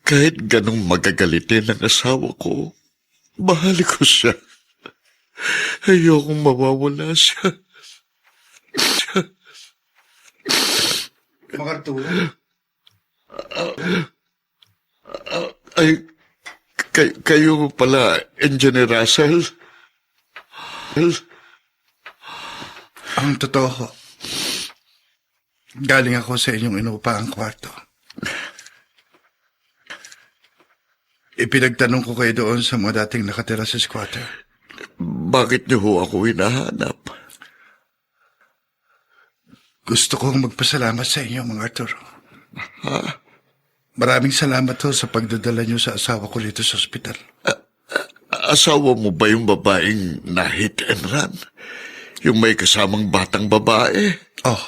Kahit ganong magagalitin ang asawa ko, mahal ko siya. Ayokong mawawala siya. Mang Arturo? Ay, kayo pala, Engineer Russell? Ang totoo, galing ako sa inyong inuupaang kwarto. Ipinagtanong ko kayo doon sa mga dating nakatira sa squatter. Bakit niyo ho ako hinahanap? Gusto kong magpasalamat sa inyo, Mang Arturo. Ha? Maraming salamat ho sa pagdadala niyo sa asawa ko dito sa ospital. Asawa mo ba yung babaeng na hit and run? Yung may kasamang batang babae? Oh.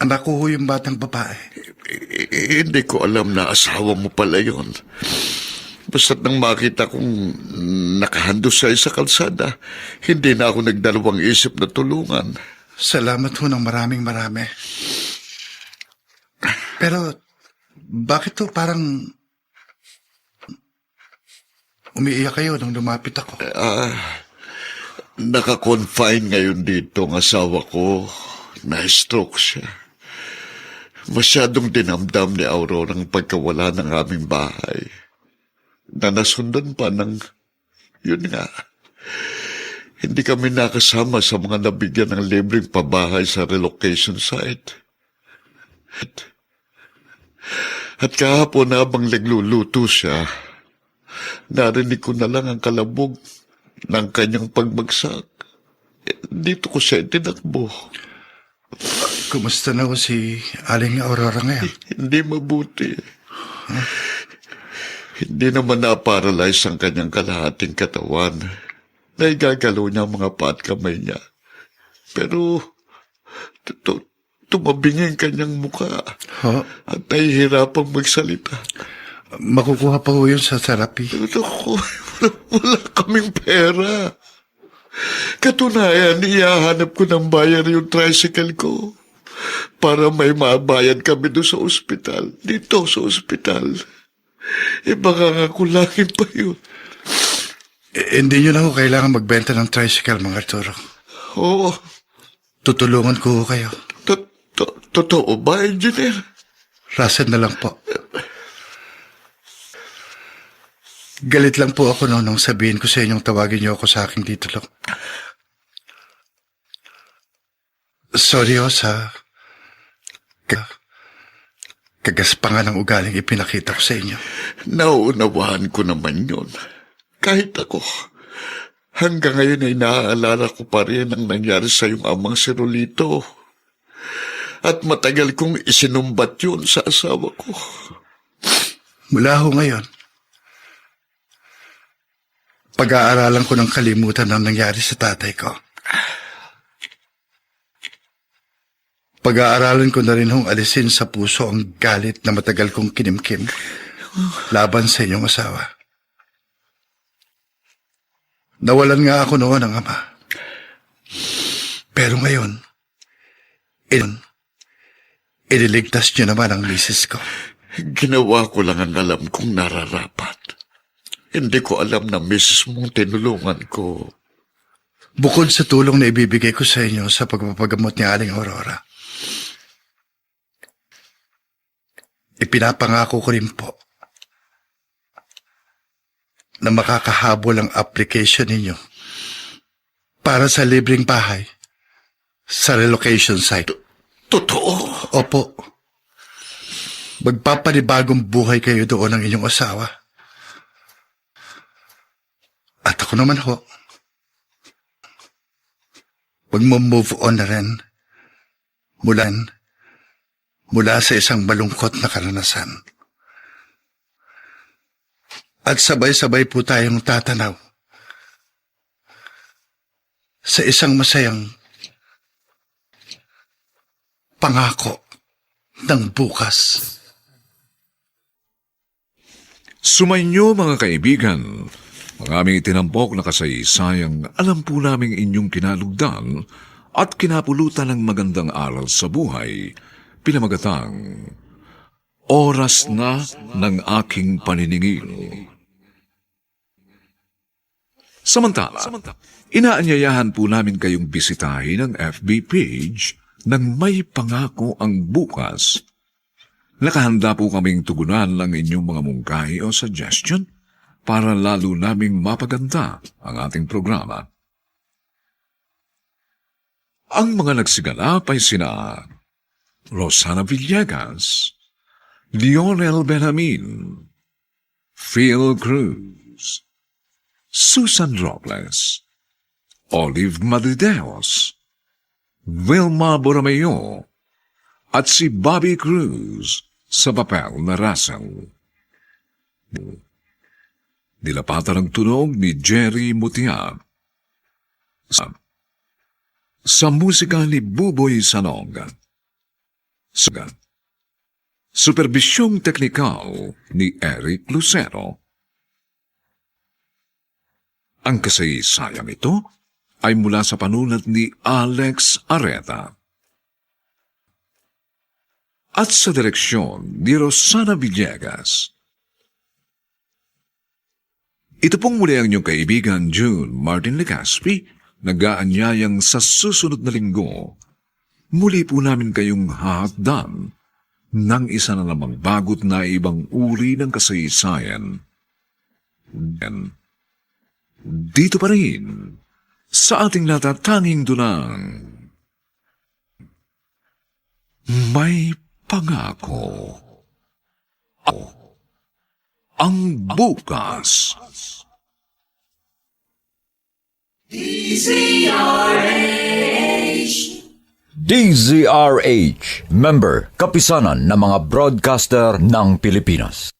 Anak ko ho yung batang babae. Hindi ko alam na asawa mo pala yun. Basta't nang makita kong nakahandos siya sa kalsada, hindi na ako nagdalawang isip na tulungan. Salamat ho ng marami. Pero, bakit ho parang umiiyak kayo nung lumapit ako? Naka-confine ngayon dito ang asawa ko. Na-stroke siya. Masyadong dinamdam ni Aurora ang pagkawala ng aming bahay. Na nasundan pa ng, yun nga, hindi kami nakasama sa mga nabigyan ng libreng pabahay sa relocation site. At kahapon habang nagluluto siya, narinig ko na lang ang kalabog ng kanyang pagbagsak. Dito ko siya tinakbo. Kumusta na ho si Aling Aurora ngayon? Hindi mabuti. Hindi naman na-paralyze ang kanyang kalahating katawan. Naigagalaw niya ang mga paa at kamay niya. Pero tumabing ang kanyang mukha. Ho? At nahihirapang magsalita. Makukuha pa ho yun sa therapy. Wala kaming pera. Katunayan, ihahanap ko ng bayar yung tricycle ko para may mabayad kami doon sa ospital. Dito sa ospital. Baka nga kulangin pa yun. Hindi nyo na ho kailangan magbenta ng tricycle, mga Arturo. Oo. Tutulungan ko ho kayo. Totoo ba, engineer? Rasan na lang po. Galit lang po ako nung sabihin ko sa inyong tawagin niyo ako sa aking titulo. Sorry ho sa kagaspangan ng ugaling ipinakita ko sa inyo. Nauunawaan ko naman yun. Kahit ako, hanggang ngayon ay naaalala ko pa rin ang nangyari sa iyong amang si Rolito. At matagal kong isinumbat yun sa asawa ko. Mula ho ngayon, pag-aaralan ko ng kalimutan ang nangyari sa tatay ko. Pag-aaralan ko na rin hong alisin sa puso ang galit na matagal kong kinimkim laban sa inyong asawa. Nawalan nga ako noon ng ama. Pero ngayon, iniligtas niyo naman ang misis ko. Ginawa ko lang ang alam kong nararapat. Hindi ko alam na misis mong tinulungan ko. Bukod sa tulong na ibibigay ko sa inyo sa pagpapagamot ni Aling Aurora, ipinapangako ko rin po na makakahabol ang application ninyo para sa libreng bahay sa relocation site. Totoo? Opo. Magpapanibagong buhay kayo doon ng inyong asawa. At ako naman ho, mag-move on na rin mula sa isang malungkot na karanasan. At sabay-sabay po tayong tatanaw sa isang masayang pangako ng bukas. Sumainyo mga kaibigan, ang aming itinampok na kasaysayang alam po naming inyong kinalugdan at kinapulutan ng magandang aral sa buhay, pinamagatang Oras na ng Aking Paniningil. Samantala, inaanyayahan po namin kayong bisitahin ang FB page ng May Pangako ang Bukas. Nakahanda po kaming tugunan ng inyong mga mungkahi o suggestion para lalo naming mapaganda ang ating programa. Ang mga nagsigalap ay sina Rosana Villegas, Lionel Benjamin, Phil Cruz, Susan Robles, Olive Madideos, Wilma Borromeo, at si Bobby Cruz sa papel na Russell. Nilapatan ang tunog ni Jerry Mutia. Sa musika ni Buboy Sanog. Superbisyong teknikal ni Eric Lucero. Ang kasaysayang ito ay mula sa panulat ni Alex Areta. At sa direksyon ni Rosana Villegas. Ito pong muli ang inyong kaibigan June Martin Legaspi, nag-aanyayang sa susunod na linggo. Muli po namin kayong hahatdan ng isa na namang bagot na ibang uri ng kasaysayan. Dito pa rin, sa ating natatanging dunang, may pangako. Ang bukas. DZRH, member, kapisanan ng mga broadcaster ng Pilipinas.